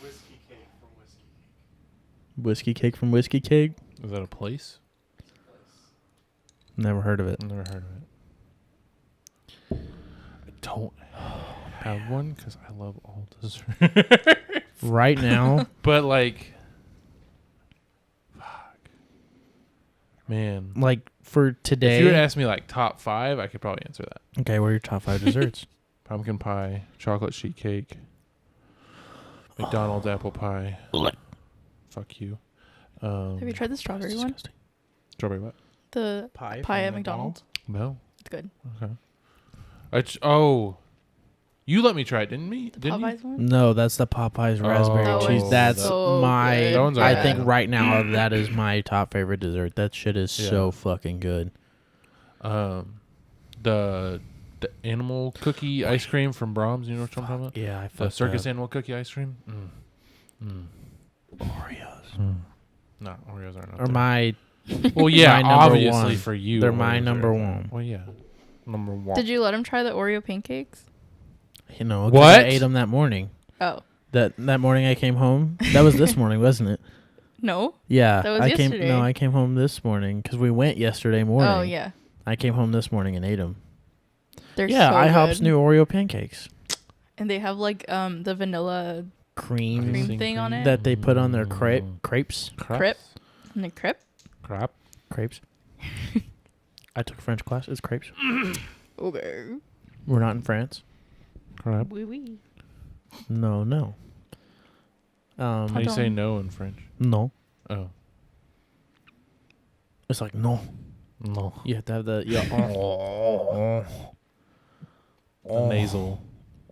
Whiskey cake from Whiskey Cake. Whiskey cake from Whiskey Cake. Is that a place? Never heard of it. I've never heard of it. I don't have one because I love all dessert. Right now, But like, fuck, man. like for today. If you would ask me like top 5, I could probably answer that. Okay, what are your top 5 desserts? Pumpkin pie, chocolate sheet cake, McDonald's apple pie. Fuck you. Have you tried the strawberry one? Strawberry what? The Pie pie from at McDonald's. No. It's good. Okay. You let me try it, didn't me? The Didn't Popeyes one. No, that's the Popeyes Oh, raspberry That cheese. was That's so my. good. That one's I alright. think right now that is my top favorite dessert. That shit is so Yeah. fucking good. The animal cookie ice cream from Brahms. You know what I'm talking about? Yeah, I The fucked circus up. animal cookie ice cream. Oreos. No, Oreos aren't. Up Or there. my. Well, yeah, my number obviously one. for you. They're my Oreos number are- one. Well, yeah, number one. Did you let him try the Oreo pancakes? You know, 'cause What? I ate them that morning. Oh That morning I came home. That was this morning, wasn't it? no. Yeah, That was I yesterday. I came home this morning because we went yesterday morning. Oh yeah. I came home this morning and ate them. They're Yeah, so IHOP's good. new Oreo pancakes. And they have like the vanilla Cream Cream thing on it? that they put on their crepes. Crep. and the crep. Crap. Crepes. I took French class. It's crepes. Okay. We're not in France. Crap. Oui oui. No. How do you say no in French? No. Oh, It's like no. no. You have to have the The nasal.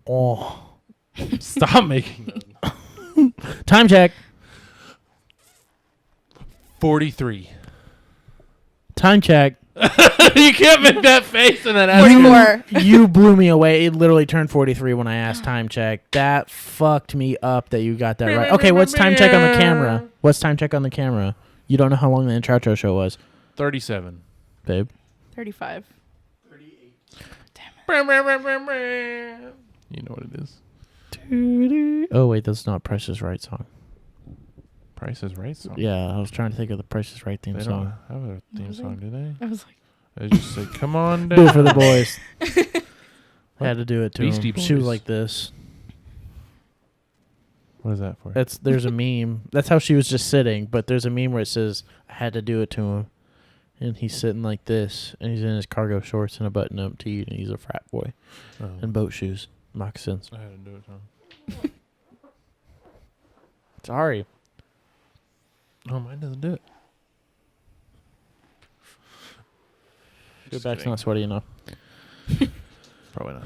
Oh. Stop making them. Time check. 43. Time check. You can't make that face and then ask. 44. You blew me away. It literally turned 43 when I asked time check. That fucked me up that you got that right. Okay, what's time check on the camera? What's time check on the camera? You don't know how long the intro show was, 37. babe. 35. 38. You know what it is. Oh wait, that's not Price is Right song. Price is Right song. Yeah, I was trying to think of the Price is Right theme They song. don't have a theme Was it? song, do they? I was like, They just say, "Come on Do down." it for the boys. I had to do it to Beastie him. She was Boys. like this. What is that for? There's a meme. That's how she was just sitting, but there's a meme where it says I had to do it to him. And he's sitting like this, and he's in his cargo shorts and a button-up tee, and he's a frat boy, Oh. and boat shoes, moccasins. I had to do it to him. Sorry. Oh, mine doesn't do it. Your Just back's kidding. not sweaty enough. Probably not.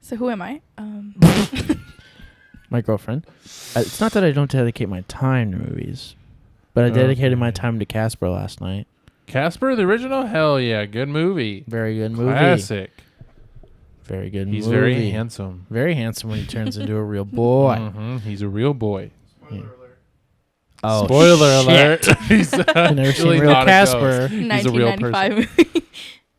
so who am I? My girlfriend. It's not that I don't dedicate my time to movies, but I dedicated my Okay. time to Casper last night. Casper, the original? Hell yeah. Good movie. Very good movie. Classic. Very good He's movie. very handsome. Very handsome when he turns into a real boy. Mhm, he's a real boy. Spoiler alert. Oh, Spoiler shit. alert. He's I've never actually seen real not a Casper. ghost. He's a real 1995 person. movie.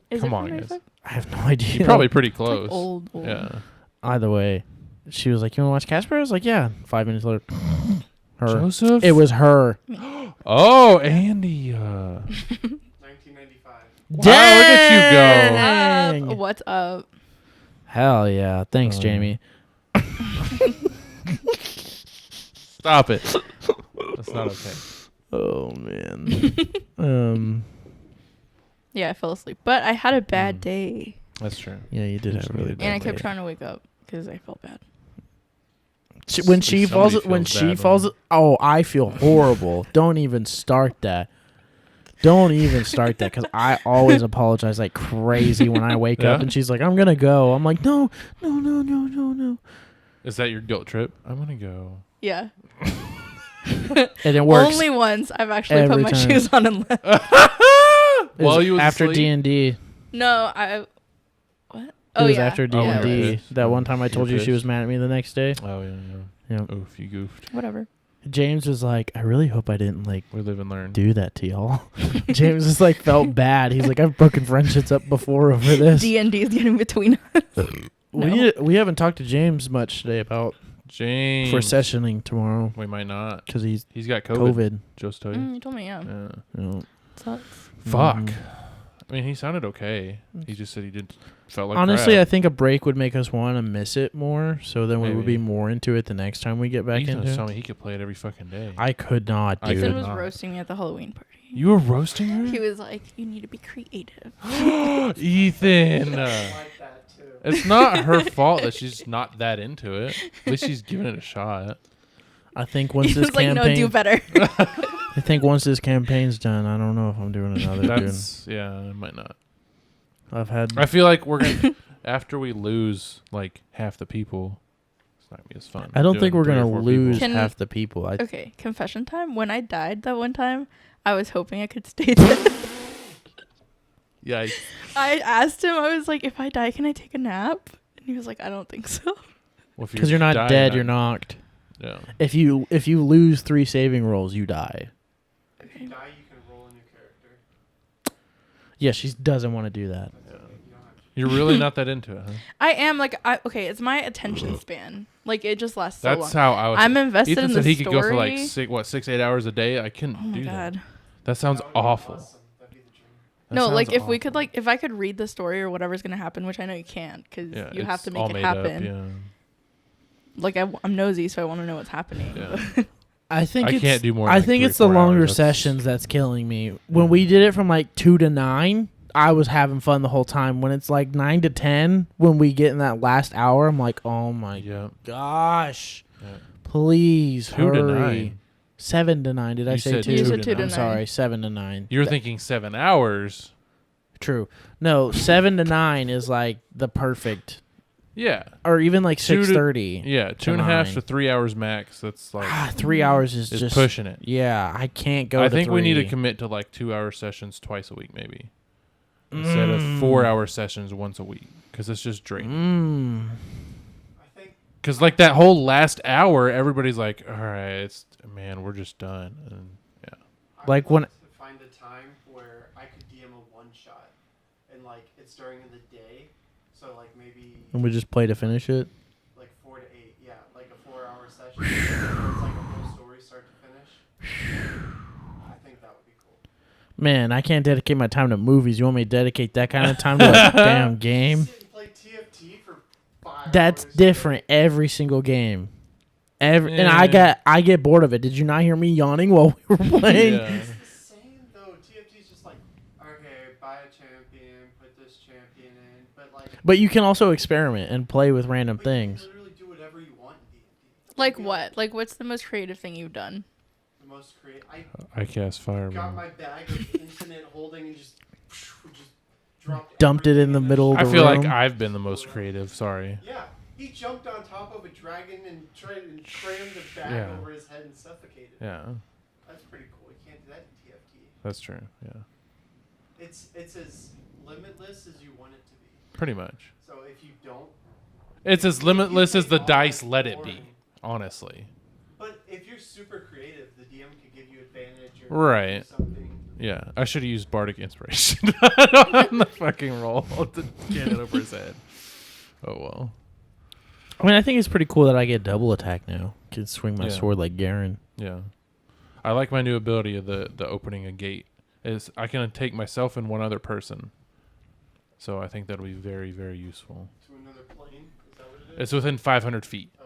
Is Come it on, from guys. 95? I have no idea. You're probably pretty It's like close. old. Yeah. Either way, she was like, "You want to watch Casper?" I was like, "Yeah." 5 minutes later, her. Joseph? It was her. Oh, Andy. 1995. Wow, look at you go. Dang. What's up? Hell yeah. Thanks, Jamie. Stop it. That's not okay. Oh, man. Yeah, I fell asleep, but I had a bad day, That's true. Yeah, you did have a really bad and I kept day. trying to wake up because I felt bad. When she falls, Bad. oh, I feel horrible. Don't even start that. Don't even start that because I always apologize like crazy when I wake up Yeah? and she's like, "I'm gonna go." I'm like, "No, no, no, no, no, no." Is that your guilt trip? I'm gonna go. Yeah. And it works. Only once I've actually every put my time. shoes on and left. While you was after asleep? D&D. No, I. What? It Oh was yeah. after Oh, Yeah, D&D. right. pissed. That one time I You told were you she was pissed? mad at me the next day. Oh yeah. Yeah. Oof, you goofed. Whatever. James was like, "I really hope I didn't like We live and learn. do that to y'all." James just like felt bad. He's like, "I've broken friendships up before over this." D&D is getting between us. We haven't talked to James much today about James. for sessioning tomorrow We might not. because he's He's got COVID. COVID. Joe's told you. You told me, yeah. Yeah. You know. Sucks. Fuck. Mhm. I mean, he sounded okay. He just said he didn't felt like Honestly, I crap. think a break would make us want to miss it more, so then we would be Maybe. more into it the next time we get back Ethan into was it. telling me he could play it every fucking day. I could not, I dude. could Ethan was not. roasting me at the Halloween party. You were roasting her? He was like, "You need to be creative." Ethan. I like that too. It's not her fault that she's not that into it. At least she's giving it a shot. I think once He this was like, campaign, "No, do better." I think once this campaign's done, I don't know if I'm doing another. Dude. That's yeah, I might not. I've had. I feel like we're gonna after we lose like half the people, it's not gonna be as fun. I don't doing think we're 3 or gonna 4 lose people. Can- half the people. Okay, confession time. When I died that one time, I was hoping I could stay dead. Yikes. I asked him, I was like, "If I die, can I take a nap?" And he was like, "I don't think so." Well, if Because you're not dying, dead, then- you're knocked. Yeah. If you lose 3 saving rolls, you die. If you die, you can roll a new character. Yeah, she doesn't want to do that. That's okay. You don't have to. You're really not that into it, huh? I am like, okay, it's my attention span. Like it just lasts so That's long. how I was. I'm invested Ethan in said the he story. could go for like 6, 8 hours a day. I couldn't Oh my do god. that. That sounds That would be awful. awesome. That'd be the dream. That No, like sounds if we could awful. like if I could read the story or whatever's gonna happen, which I know you can't because Yeah, you have it's to all make it made up, happen. yeah. Like I'm nosy, so I want to know what's happening. Yeah. I think I it's, can't do more than I like think 3 or it's the 4 longer hours. That's- sessions that's killing me. When we did it from like 2 to 9, I was having fun the whole time. When it's like 9 to 10, when we get in that last hour, I'm like, oh my Yeah. gosh, Yeah. please 2 to hurry. 9. 7 to 9. Did I You say said 2? You 2 said to 2 to 9. I'm 9. sorry, 7 to 9. You're thinking 7 hours. True. No, 7 to 9 is like the perfect, Yeah. or even like 2 to 6:30. Yeah. 2.5 9. to 3 hours max. That's like 3 hours is is just pushing it. Yeah, I can't go. I to think we need to 3. commit to like 2-hour sessions twice a week, maybe, instead of 4-hour sessions once a week, because it's just draining. I think Because like that whole last hour, everybody's like, "All right, man, we're just done." And yeah, I Like would when- like to find a time where I could DM a one shot, and like it's during the day, so like maybe And we just play to finish it. like 4 to 8, yeah, like a 4-hour session. where it's like a whole story start to finish. I think that would be cool. Man, I can't dedicate my time to movies. You want me to dedicate that kind of time to a damn game? Sit and play TFT for 5 That's hours. different every single game. And Yeah. I get bored of it. Did you not hear me yawning while we were playing? Yeah. It's the same though. TFT's just like, okay, buy a champion, put this champion in, but like. But you can also experiment and play with random but things. You can literally do whatever you want in D&D. Like what? Like what's the most creative thing you've done? The most creative. I cast Got fireball. my bag of infinite holding and just dropped. Dumped it in the everything middle of I the feel like room. I've been the most creative. Sorry. Yeah, he jumped on top of a dragon and tried and crammed the bag Yeah. over his head and suffocated. Yeah, That's pretty cool. You can't do that in TFT. that's true. Yeah, It's as limitless as you want it to be. pretty much. So if you don't, It's as limitless as the take all dice that let it be. boring. Honestly. But if you're super creative, the DM could give you advantage or Right. something. Yeah, I should have used bardic inspiration. I don't have the fucking roll to get it over his head. Oh well. I mean, I think it's pretty cool that I get double attack now. Can swing my Yeah. sword like Garen. Yeah. I like my new ability of the opening a gate. Is I can take myself and one other person. So I think that'll be very, very useful. To another plane? Is that what it is? It's within 500 feet. Oh,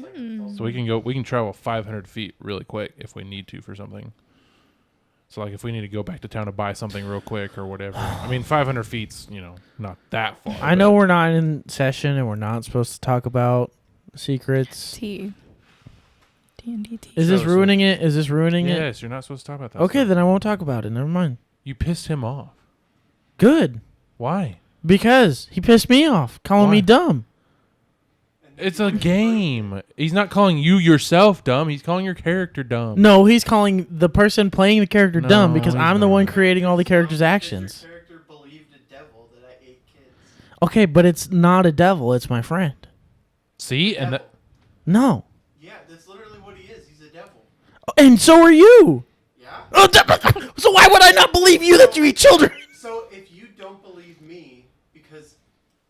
okay. It's like a So we can travel 500 feet really quick if we need to for something. So like if we need to go back to town to buy something real quick or whatever. I mean, 500 feet's, not that far. I know we're not in session and we're not supposed to talk about secrets. D&D tea. Is this So- ruining it? Is this ruining it? Yes, you're not supposed to talk about that. Okay, stuff. then I won't talk about it. Never mind. You pissed him off. Good. Why? Because he pissed me off, calling me Why? dumb. And then It's you a went game. He's not calling you yourself dumb. He's calling your character dumb. No, he's calling the person playing the character dumb No, because he's I'm the one not. creating all the character's Because actions. Your character believed a devil that I ate kids. Okay, but it's not a devil. It's my friend. See? And that. Devil. No. Yeah, that's literally what he is. He's a devil. And so are you. Yeah? So why would I not believe you that you eat children? So if you don't believe me because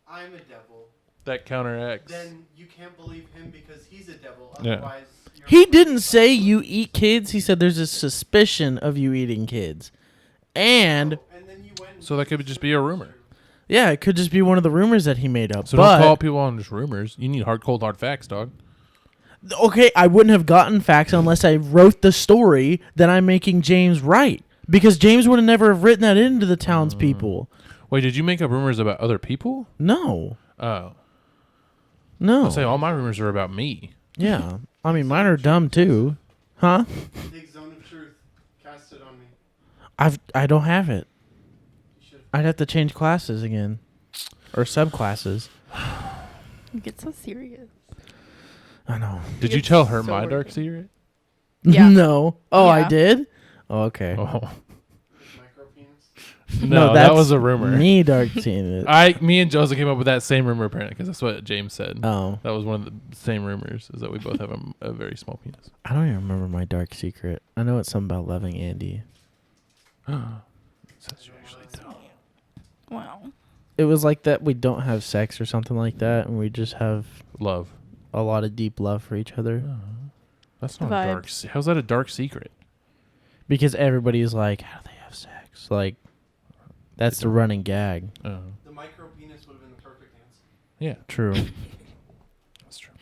I'm a devil, That counteracts. then you can't believe him because he's a devil. Yeah. Otherwise, you're He didn't say you eat kids. He said there's a suspicion of you eating kids. And And then you went and So that could just be a rumor. yeah, it could just be one of the rumors that he made up. So but don't call people on just rumors. You need hard facts, dog. okay, I wouldn't have gotten facts unless I wrote the story that I'm making James write. Because James would have never have written that into the townspeople. Wait, did you make up rumors about other people? No. Oh. No. I'll say all my rumors are about me. Yeah. I mean, mine are dumb too. Huh? Big zone of truth. Cast it on me. I don't have it. You should. I'd have to change classes again. Or subclasses. You get so serious. I know. Did you It's tell her so my worth dark it. secret? Yeah. No. Oh, I Yeah. did? Oh, okay. Oh. Micro penis. No, that was a rumor. Me dark seeing it. Me and Joseph came up with that same rumor apparently because that's what James said. Oh. That was one of the same rumors is that we both have a very small penis. I don't even remember my dark secret. I know it's something about loving Andy. Says you actually don't. Wow. It was like that we don't have sex or something like that, and we just have Love. a lot of deep love for each other. That's not a Vibes. dark. How's that a dark secret? Because everybody's like, how do they have sex? Like, that's the running gag. Oh, The micro penis would have been the perfect answer. yeah, True. that's true.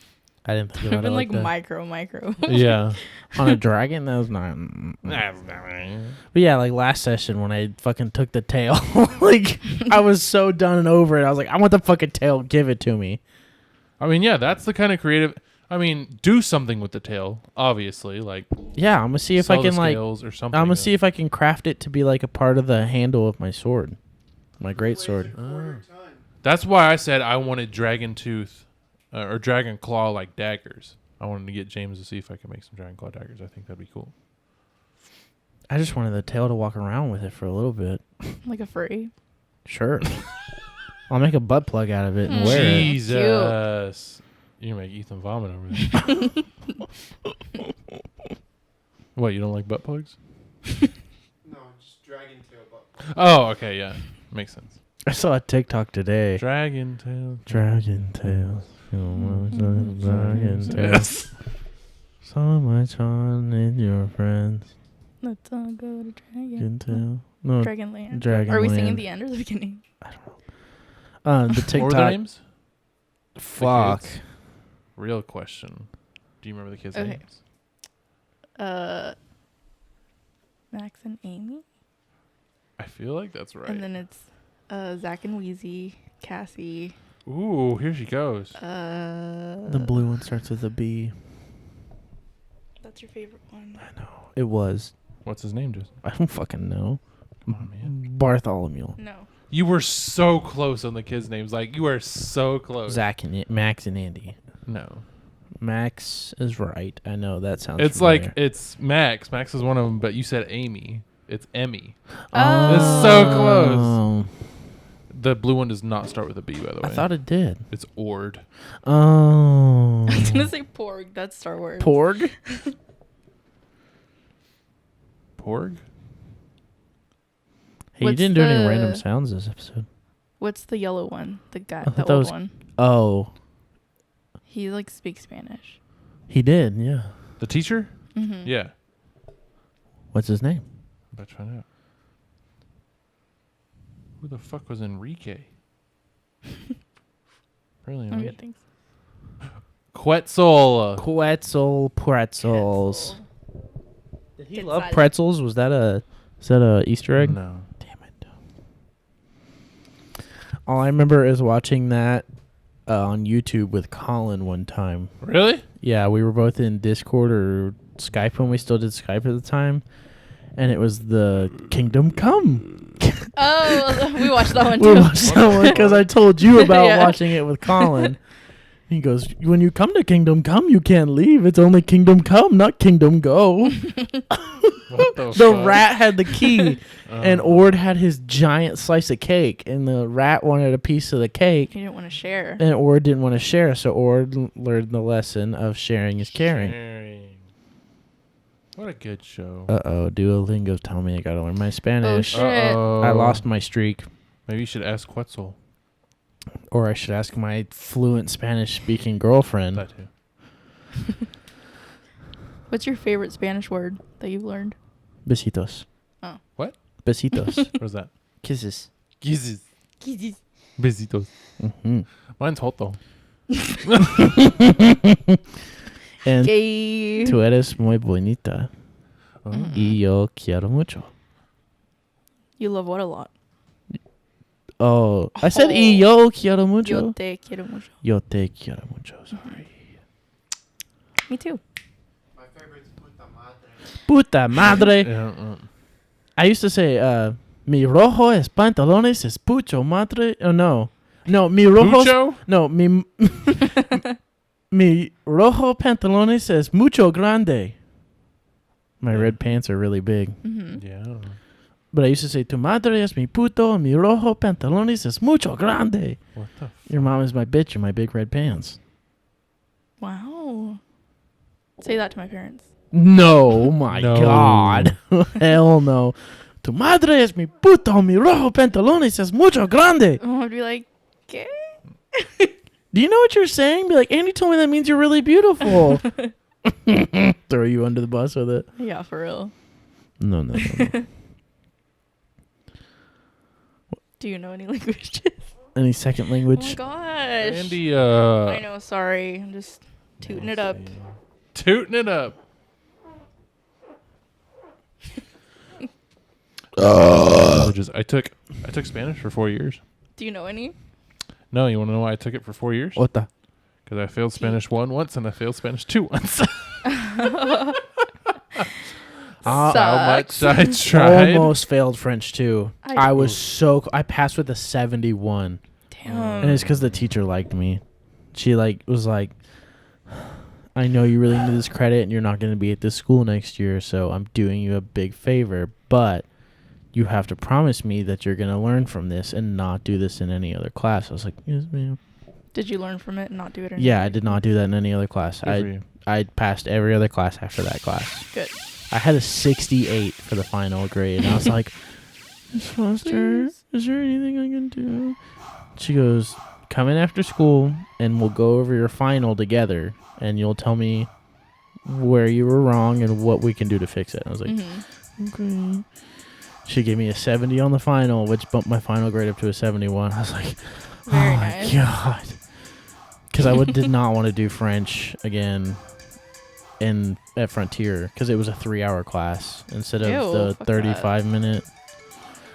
I didn't think I've about it been like that. micro. Yeah. On a dragon, that was not. But yeah, like last session when I fucking took the tail, like I was so done and over it. I was like, I want the fucking tail. Give it to me. I mean, yeah, that's the kind of creative. I mean, do something with the tail, obviously. Like, Yeah, I'm gonna see if I sell the can like. scales or something. I'm gonna see if I can craft it to be like a part of the handle of my sword, my great sword. Quarter ton. That's why I said I wanted dragon tooth or dragon claw like daggers. I wanted to get James to see if I could make some dragon claw daggers. I think that'd be cool. I just wanted the tail to walk around with it for a little bit. Like a furry. Sure. I'll make a butt plug out of it and Mm. wear it. Jesus. You make Ethan vomit over there. What, you don't like butt plugs? No, just dragon tail butt. Oh, okay, yeah. Makes sense. I saw a TikTok today. Dragon tail. Dragon tails. Dragon tails. So much on in your friends. Let's all go to Dragon Dragon. tail. No, Dragonland. Dragon Are we singing Land. the end or the beginning? the What were their TikTok. names? Fuck. kids? Real question. Do you remember the kids' Okay. names? Max and Amy. I feel like that's right. And then it's Zach and Wheezy, Cassie. Ooh, here she goes. The blue one starts with a B. That's your favorite one. I know. It was. What's his name, just? I don't fucking know. Come on, man. Bartholomew. No. You were so close on the kids' names. Like, you are so close. Zach and Max and Andy. No. Max is right. I know that sounds. It's familiar. like, it's Max. Max is one of them, but you said Amy. It's Emmy. Oh. It's so close. Oh. The blue one does not start with a B, by the way. I thought it did. It's Ord. Oh. I was gonna say Porg. That's Star Wars. Porg? Porg? Hey, you What's didn't do any the- random sounds this episode. What's the yellow one? The guy, thought the that old was- one. Oh. He like speaks Spanish. He did, yeah. The teacher? Mm-hmm. Yeah. What's his name? I'm about to find out. Who the fuck was Enrique? Really? I'm good, thanks. Quetzal. Quetzal pretzels. Did he Quetzal. love pretzels? Is that a Easter egg? No. Damn it. All I remember is watching that on YouTube with Colin one time. Really? Yeah, we were both in Discord or Skype when we still did Skype at the time. And it was the Kingdom Come. Oh, we watched that one We too. watched that one because I told you about Yeah. watching it with Colin. He goes, when you come to Kingdom Come, you can't leave. It's only Kingdom Come, not Kingdom Go. What the The fuck? rat had the key, and Oh. Ord had his giant slice of cake, and the rat wanted a piece of the cake, He didn't want to share. and Ord didn't want to share, so Ord learned the lesson of sharing is caring. Sharing. What a good show. Uh-oh, Duolingo's telling me I gotta learn my Spanish. shit. Uh-oh. I lost my streak. Maybe you should ask Quetzal. Or I should ask my fluent Spanish-speaking girlfriend. That too. What's your favorite Spanish word that you've learned? Besitos. Oh. What? Besitos. What is that? Kisses. Kisses. Besitos. Mm-hmm. Mine's Joto. And Gay. tú eres muy bonita. Oh. Y yo quiero mucho. You love what a lot? Oh, I said y yo quiero mucho. Yo te quiero mucho. Yo te quiero mucho. Sorry. Me too. My favorite's puta madre. Puta madre. Yeah, I used to say, mi rojo es pantalones es pucho madre. Oh, no. No, mi rojo. Mucho? No, mi. Mi rojo pantalones es mucho grande. My Yeah. red pants are really big. Mm-hmm. Yeah. But I used to say, tu madre es mi puto, mi rojo pantalones es mucho grande. What the Your mom is my bitch in my big red pants. Wow. Say that to my parents. No, my No. God. Hell no. Tu madre es mi puto, mi rojo pantalones es mucho grande. Oh, I'd be like, ¿qué? Do you know what you're saying? Be like, Andy told me that means you're really beautiful. Throw you under the bus with it. Yeah, for real. No. Do you know any languages? Any second Oh my language? gosh. Andy, I know, sorry. I'm just tooting it up. Tooting it up. Languages. I took Spanish for 4 years. Do you know any? No, you want to know why I took it for 4 years? Ota. Because I failed Spanish 1 once and I failed Spanish 2 once. How Sucks. much I tried. Almost failed French too. I was I passed with a 71. Damn. And it's because the teacher liked me. She was like, I know you really need this credit and you're not going to be at this school next year, so I'm doing you a big favor, but you have to promise me that you're going to learn from this and not do this in any other class. I was like, yes, ma'am. Did you learn from it and not do it anymore? Yeah, I did not do that in any other class. Good for you. I passed every other class after that class. Good. I had a 68 for the final grade, and I was like, Miss Foster, Please. is there anything I can do? She goes, come in after school, and we'll go over your final together, and you'll tell me where you were wrong and what we can do to fix it. And I was like, Mm-hmm. okay. She gave me a 70 on the final, which bumped my final grade up to a 71. I was like, Very oh nice. my God. Because I did not want to do French again at Frontier because it was a 3-hour class instead of Ew, the fuck 35-minute.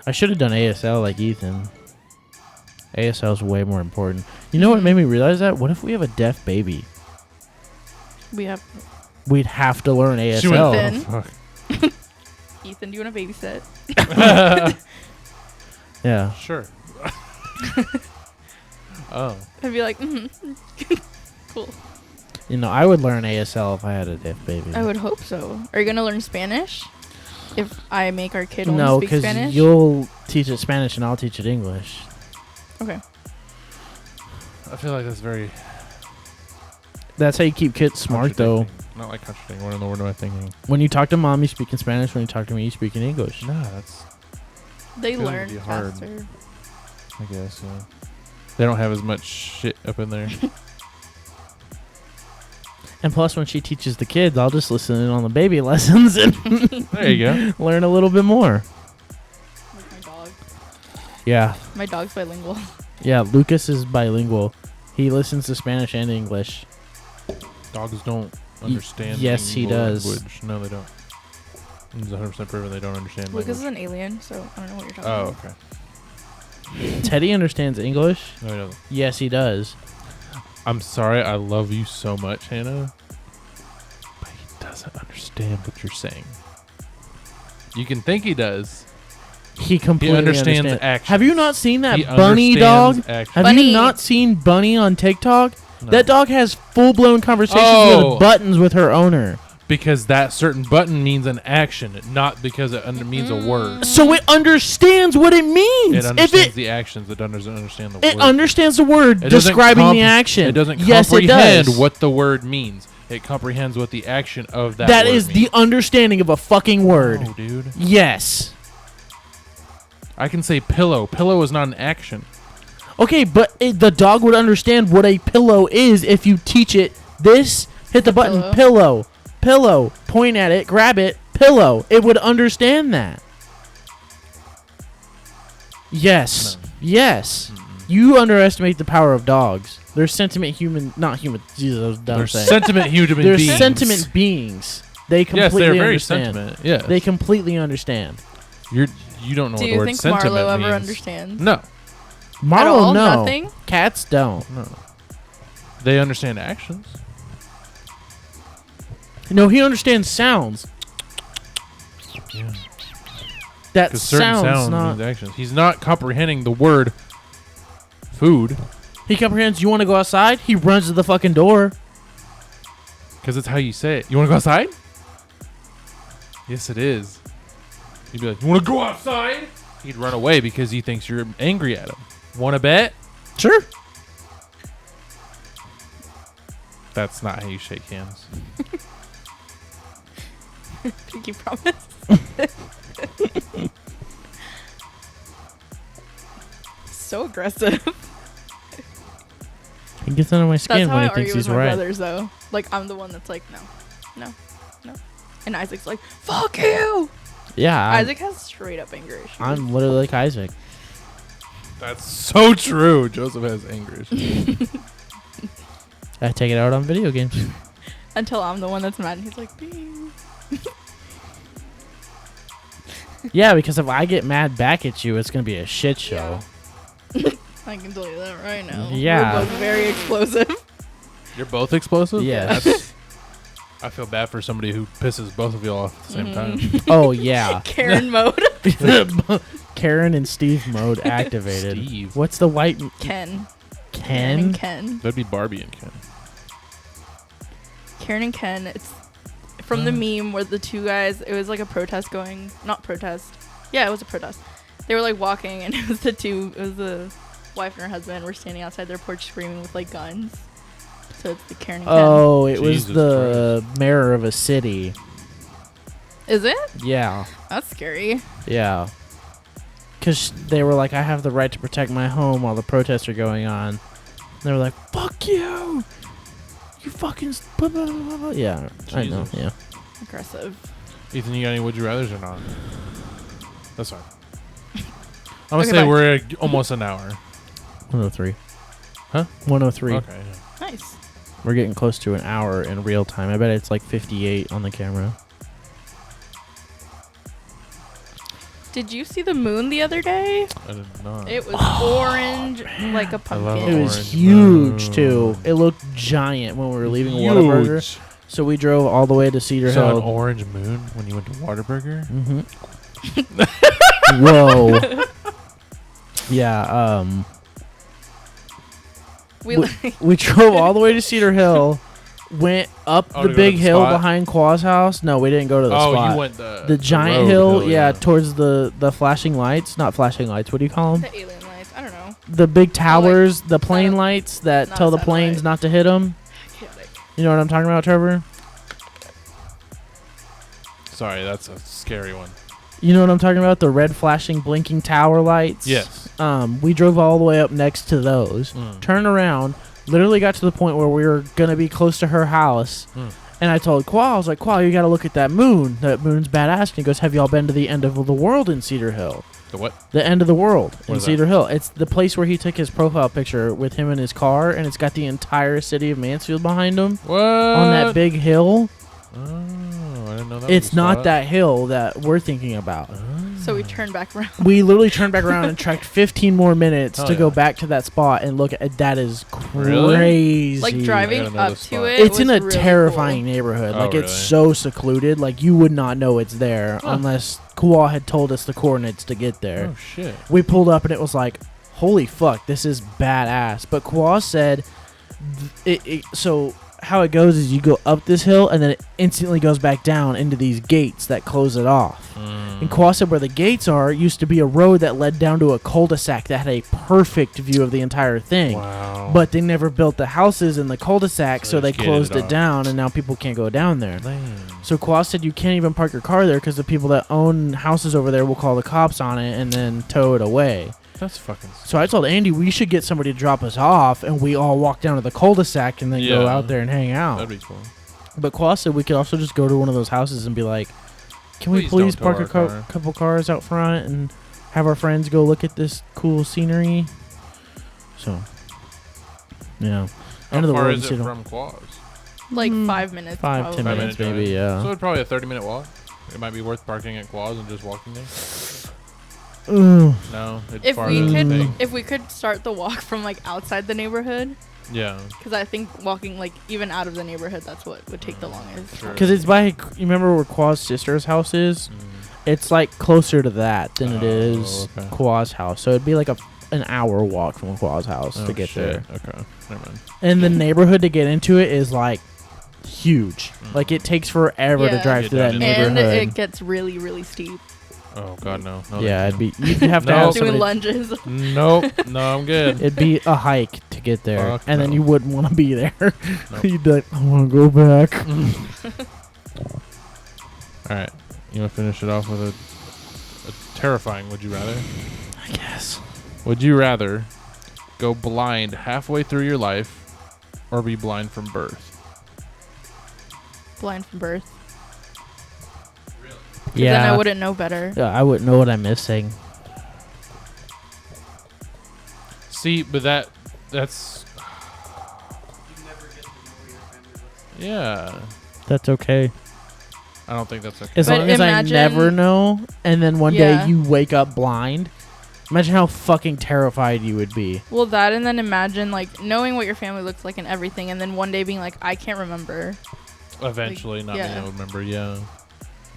I should have done ASL like Ethan. ASL is way more important. You know what made me realize that? What if we have a deaf baby? We have We'd have to learn She went, ASL. Ethan. oh, fuck. Ethan. Do you want to babysit? Yeah. Sure. Oh. I'd be like, cool. You know, I would learn ASL if I had a deaf baby. I would hope so. Are you gonna learn Spanish? If I make our kid only No, speak because Spanish? you'll teach it Spanish and I'll teach it English. Okay. I feel like that's very That's how you keep kids smart, though. contradicting. Not like contradicting. What in the world am I thinking? When you talk to mom, you speak in Spanish. When you talk to me, you speak in English. No, that's, They It's gonna learn be hard. faster. I guess, yeah. They don't have as much shit up in there. And plus, when she teaches the kids, I'll just listen in on the baby lessons and There you go. learn a little bit more. Like my dog. Yeah. My dog's bilingual. Yeah, Lucas is bilingual. He listens to Spanish and English. Dogs don't understand. yes, he does. Language. No, they don't. It's 100% proven they don't understand Lucas is language. an alien, so I don't know what you're talking Oh, about. okay. Teddy understands English? No, he doesn't. Yes, he does. I'm sorry. I love you so much, Hannah. But he doesn't understand what you're saying. You can think he does. He completely understands actions. Have you not seen that He bunny dog? understands actions. Have Bunny. you not seen Bunny on TikTok? No. That dog has full-blown conversations Oh. with buttons with her owner. Because that certain button means an action, not because it means a word. So it understands what it means. It understands the actions. It doesn't understand the word. It understands the word It doesn't describing the compre- action. It doesn't yes, it comprehend does. what the word means. It comprehends what the action of that That word is means. the understanding of a fucking word. No, dude. Yes. I can say pillow. Pillow is not an action. Okay, but the dog would understand what a pillow is if you teach it this, hit the button, pillow, point at it, grab it, pillow. It would understand that. Yes. No. Yes. Mm-mm. You underestimate the power of dogs. They're not human. Jesus, I was dumb They're saying. sentiment human They're beings. sentiment beings. They Yes, completely they're very understand. sentiment. Yes. They completely understand. You don't know Do what the you word think sentiment Marlo means. ever understands? No. At Marlo, all? no. Nothing? Cats don't. No. They understand actions. No, he understands sounds. Yeah. That Because certain sounds sounds not. means actions. He's not comprehending the word food He comprehends. You want to go outside? He runs to the fucking door. because it's how you say it. You want to go outside? Yes, it is. You'd be like, you want to go outside? He'd run away because he thinks you're angry at him. Want to bet? Sure. That's not how you shake hands. Pinky promise. So aggressive. He gets under my That's skin how when I he argue thinks with he's my right. brothers, though. Like, I'm the one that's like, no. And Isaac's like, fuck you! Yeah, Isaac has straight up anger issues. I'm literally like Isaac. That's so true. Joseph has anger issues. I take it out on video games. Until I'm the one that's mad and he's like, bing. Yeah, because if I get mad back at you, it's gonna be a shit show. Yeah. I can tell you that right now. Yeah. We're both very explosive. You're both explosive? Yeah. That's- I feel bad for somebody who pisses both of you off at the same time. Oh yeah. Karen mode. Karen and Steve mode activated. Steve. What's the white Ken. Karen Ken? and Ken. That'd be Barbie and Ken. Karen and Ken. It's from the meme where the two guys, it was like a protest going, not protest. Yeah, it was a protest. They were like walking and it was the wife and her husband were standing outside their porch screaming with like guns. So it's the Karen and Ken. Oh, it was Jesus the mayor of a city. Is it? Yeah. That's scary. Yeah. Because they were like, I have the right to protect my home while the protests are going on. And they were like, fuck you! You fucking... Blah, blah, blah, blah. Yeah, I know, Jesus. yeah. Aggressive. Ethan, you got any would you rathers or not? That's fine. I'm gonna Okay, say bye. we're at almost an hour. 103. Huh? 103. Okay. Yeah. Nice. We're getting close to an hour in real time. I bet it's like 58 on the camera. Did you see the moon the other day? I did not. It was orange like a love pumpkin. It was Orange huge, moon. too. It looked giant when we were leaving Whataburger. Huge. So we drove all the way to Cedar So an Hill. orange moon when you went to Whataburger? Mm-hmm. Whoa. Yeah, We like we drove all the way to Cedar Hill, went up Oh, the to go to big the hill spot? behind Qua's house. No, we didn't go to the Oh, spot. you went The giant road hill, yeah, towards the flashing lights. Not flashing lights. What do you call them? the alien lights. I don't know. The big towers, the plane satellite- lights that not tell a the planes satellite. not to hit them. Chaotic. You know what I'm talking about, Trevor? Sorry, that's a scary one. You know what I'm talking about? The red flashing blinking tower lights? Yes. We drove all the way up next to those. Mm. Turned around, Literally got to the point where we were gonna be close to her house, and I told Qua, I was like, Qua, you gotta look at that moon. That moon's badass. And he goes, have y'all been to the end of the world in Cedar Hill? The what? The end of the world What in is Cedar Hill. It's the place where he took his profile picture with him in his car, and it's got the entire city of Mansfield behind him What? on that big hill. Oh, I didn't know that. It's was a not spot. that hill that we're thinking about. So we turned back around. We literally turned back around and trekked 15 more minutes Oh, to go yeah. back to that spot and look at that. Is Really? crazy. Like I driving gotta know up this to spot. it. It's in was a really terrifying cool. neighborhood. Oh, Like it's really? so secluded. Like you would not know it's there Huh. unless Kua had told us the coordinates to get there. Oh shit. We pulled up and it was like, holy fuck, this is badass. But Kua said, so how it goes is you go up this hill and then it instantly goes back down into these gates that close it off. And Kua said where the gates are used to be a road that led down to a cul-de-sac that had a perfect view of the entire thing. Wow. But they never built the houses in the cul-de-sac, So so they they just gated closed it it off. down, and now people can't go down there. Damn. So Kua said you can't even park your car there because the people that own houses over there will call the cops on it and then tow it away. That's fucking. So I told Andy we should get somebody to drop us off, and we all walk down to the cul-de-sac and then go Yeah. out there and hang out. That'd be cool. But Kua said we could also just go to one of those houses and be like, can we Please please don't tow park a our car." couple cars out front and have our friends go look at this cool scenery? So, yeah. How End of the far world is in it Cedar- from Quaz? Like Mm, 5 minutes. 5, 10 probably. minutes drive. maybe, yeah. So it's probably a 30-minute walk. It might be worth parking at Quaz and just walking there. Ooh. No, it's If farther we than could, you think. if we could start the walk from like outside the neighborhood, Yeah. because I think walking like even out of the neighborhood, that's what would take the longest. Sure. Because it's by, you remember where Qua's sister's house is? Mm. It's like closer to that than it Oh, is okay. Qua's house. So it'd be like an hour walk from Qua's house Oh, to get shit. there. Okay. Never mind. And the neighborhood to get into it is like huge. Mm. Like it takes forever to Yeah. drive Get through down that into it. And neighborhood. it gets really, really steep. Oh god, no. No, Yeah, it'd thank be, you'd have to No. have Doing somebody. lunges. you. Nope. No, I'm good. It'd be a hike to get there, Fuck and then no. you wouldn't want to be there. Nope. You'd be like, I want to go back. All right. You want to finish it off with a terrifying would you rather? I guess. Would you rather go blind halfway through your life or be blind from birth? Blind from birth. 'Cause Yeah. Then I wouldn't know better. Yeah, I wouldn't know what I'm missing. See, but that's You never get to know what your family looks like. yeah. That's okay. I don't think that's okay. As But long as I imagine- never know, and then one Yeah. day you wake up blind. Imagine how fucking terrified you would be. Well, that and then imagine like knowing what your family looks like and everything, and then one day being like, I can't remember. Eventually, not being yeah. able to remember. Yeah.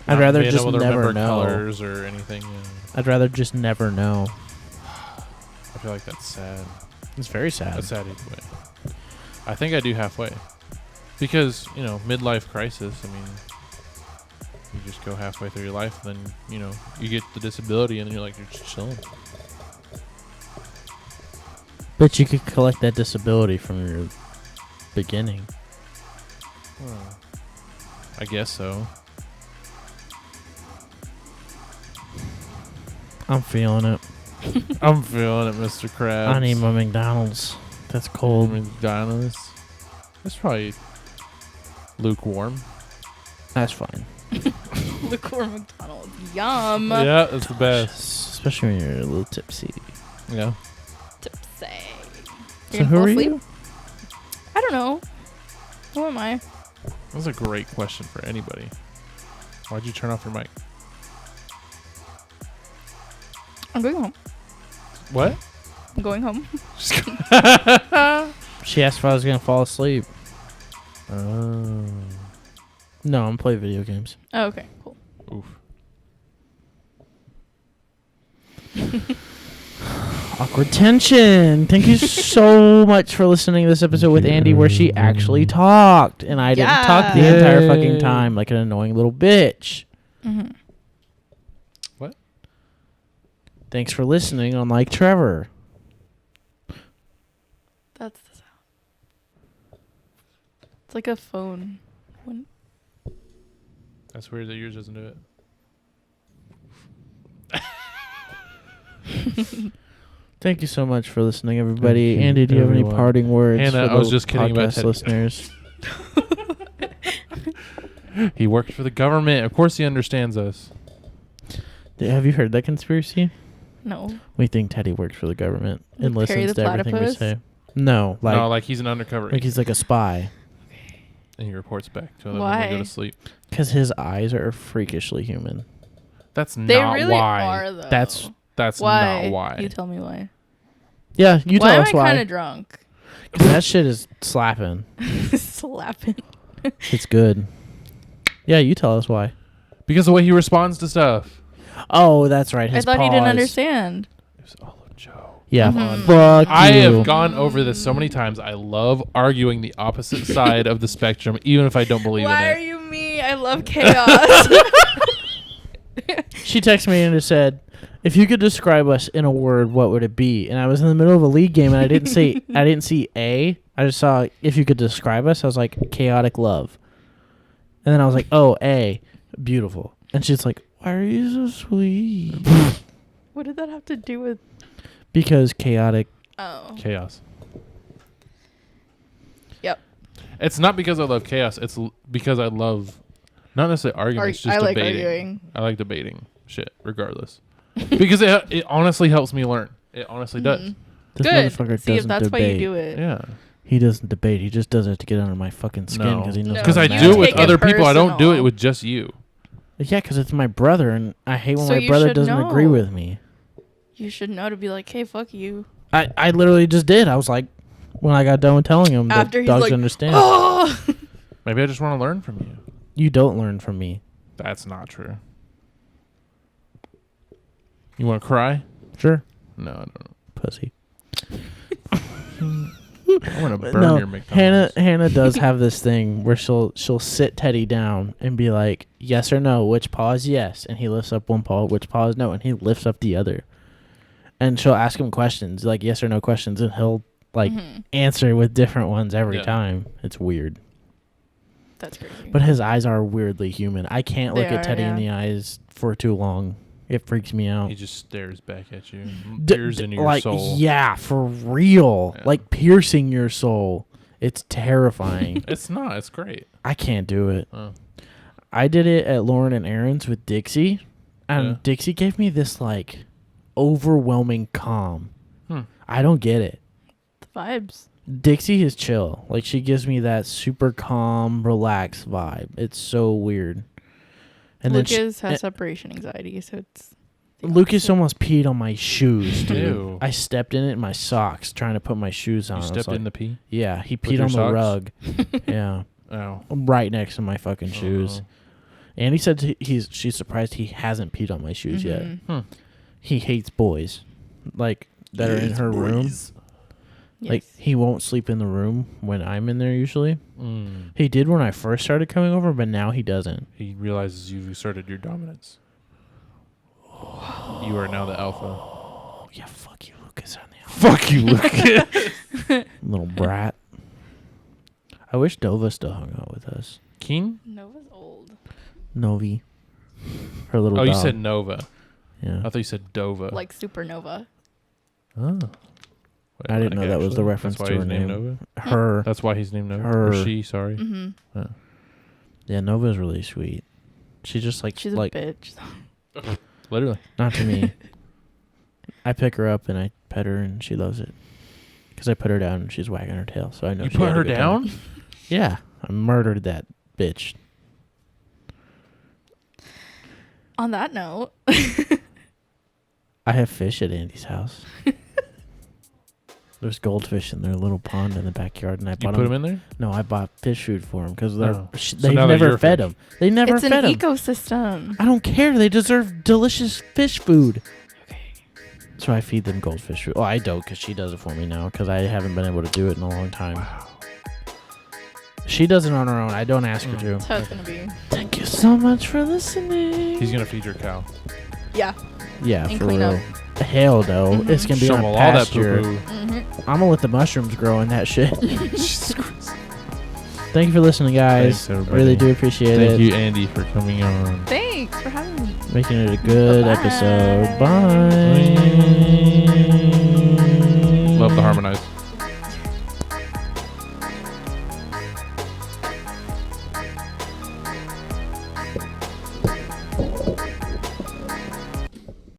I'd Not rather being just able to never remember know. colors or anything. Yeah. I'd rather just never know. I feel like that's sad. It's very sad. That's sad either way. I think I do halfway, because midlife crisis. I mean, you just go halfway through your life, and then you get the disability, and then you're just chilling. But you could collect that disability from your beginning. Well, I guess so. I'm feeling it. I'm feeling it, Mr. Krabs. I need my McDonald's. That's cold. McDonald's. It's probably lukewarm. That's fine. Lukewarm McDonald's. Yum. Yeah, that's the best. Especially when you're a little tipsy. Yeah. Tipsy. So You're gonna who fall are asleep? you? I don't know. Who am I? That's a great question for anybody. Why'd you turn off your mic? I'm going home. What? I'm going home. She asked if I was gonna fall asleep. Oh. No, I'm playing video games. Oh, okay, cool. Oof. Awkward tension. Thank you so much for listening to this episode with Andy, where she actually talked, and I didn't talk the Yeah. entire fucking time like an annoying little bitch. Mm-hmm. What? Thanks for listening, unlike Trevor. That's the sound. It's like a phone. When That's weird that yours doesn't do it. Thank you so much for listening, everybody. Thank you, Andy, do you have any everyone. parting words Hannah, for I was the just kidding about podcast Teddy. listeners? He worked for the government. Of course, he understands us. Have you heard that conspiracy? No. We think Teddy works for the government and Like Perry listens the to everything we platypus? say. No, like, No, like he's an undercover like he's like a spy. and he reports back to them when Why? they go to sleep. Because his eyes are freakishly human. That's They not really why. are, though. That's why? not why. You tell me why. Yeah, you why tell am us I kind why. of drunk? 'Cause that shit is slapping. Slapping. It's good. Yeah, you tell us why. Because the way he responds to stuff. Oh, that's right. I His thought he didn't pause. understand. It was all of Joe. Yeah, Mhm. fuck I you. have gone over this so many times. I love arguing the opposite side of the spectrum, even if I don't believe Why in are it. you me? I love chaos. She texted me and just said, "If you could describe us in a word, what would it be?" And I was in the middle of a league game and I didn't see A. I just saw if you could describe us. I was like, chaotic love. And then I was like, oh, A, beautiful. And she's like, why are you so sweet? What did that have to do with? Because chaotic. Oh. Chaos. Yep. It's not because I love chaos. It's because I love, not necessarily arguments, just I like debating. arguing. I like debating shit, regardless. Because it honestly helps me learn. It honestly does. This Good. motherfucker See, if doesn't that's debate. why you do it. Yeah. He doesn't debate. He just does it to get under my fucking skin No. because he knows. No, Because I I'm you do it with take it other people. I don't do it personal. with just you. Yeah, because it's my brother, and I hate when So my you brother should doesn't agree know. with me. You should know to be like, hey, fuck you. I literally just did. I was like, when I got done with telling him that After he's dogs like, understand. Oh. Maybe I just want to learn from you. You don't learn from me. That's not true. You want to cry? Sure. No, I don't. Pussy. I want to burn No, your McDonald's. Hannah does have this thing where she'll sit Teddy down and be like, yes or no, which paw is yes, and he lifts up one paw, which paw is no, and he lifts up the other. And she'll ask him questions, like yes or no questions, and he'll like answer with different ones every Yeah. time. It's weird. That's crazy. But his eyes are weirdly human. I can't look They at are, Teddy in yeah. the eyes for too long. It freaks me out. He just stares back at you, and peers into your like, soul. yeah, for real. Yeah. Like piercing your soul. It's terrifying. It's not. It's great. I can't do it. Oh. I did it at Lauren and Aaron's with Dixie, and Yeah. Dixie gave me this like overwhelming calm. I don't get it. The vibes. Dixie is chill. Like she gives me that super calm, relaxed vibe. It's so weird. And Lucas then has separation anxiety, so it's. the Lucas opposite. almost peed on my shoes, dude. Ew. I stepped in it in my socks trying to put my shoes on. You I was stepped like- in the pee. Yeah, he With peed your on the socks? rug. Yeah, Oh. right next to my fucking shoes. Uh-oh. And he said she's surprised he hasn't peed on my shoes yet. Mhm. He hates boys, like that are in her room. Like Yes. he won't sleep in the room when I'm in there usually. Mm. He did when I first started coming over, but now he doesn't. He realizes you've asserted your dominance. You are now the alpha. Oh yeah, fuck you, Lucas. On the Fuck you, Lucas. little brat. I wish Dova still hung out with us. Keen? Nova's old. Novi, her little. Oh, you dog. said Nova. Yeah. I thought you said Dova. Like supernova. Oh. Wait, I didn't know like that was the actually? reference That's to why her he's named name. Nova? Her. That's why he's named Nova. Her. Or she, sorry. Mm-hmm. Yeah, Nova's really sweet. She just like She's like a bitch. Literally. not to me. I pick her up and I pet her and she loves it. Because I put her down and she's wagging her tail, so I know You she put had a her good time. down? Yeah, I murdered that bitch. On that note, I have fish at Andy's house. There's goldfish in their little pond in the backyard, and I You bought put them in there? No, I bought fish food for them because Oh. So they've now they're never your fed fish. them. They never it's an fed them. ecosystem. I don't care. They deserve delicious fish food. Okay. So I feed them goldfish food. Oh, I don't because she does it for me now because I haven't been able to do it in a long time. Wow. She does it on her own. I don't ask her to. That's how it's gonna be. Thank you so much for listening. He's going to feed your cow. Yeah. Yeah, And for clean real. up. Hell no. Mhm. It's going to be on a Shovel all that pasture. poo-poo. Mm-hmm. I'm going to let the mushrooms grow in that shit. Jesus Christ. Thank you for listening, guys. Thanks, everybody. Really do appreciate Thank it. you, Andy, for coming on. Thanks for having me. Making it a good Bye-bye. episode. Bye. the harmonized.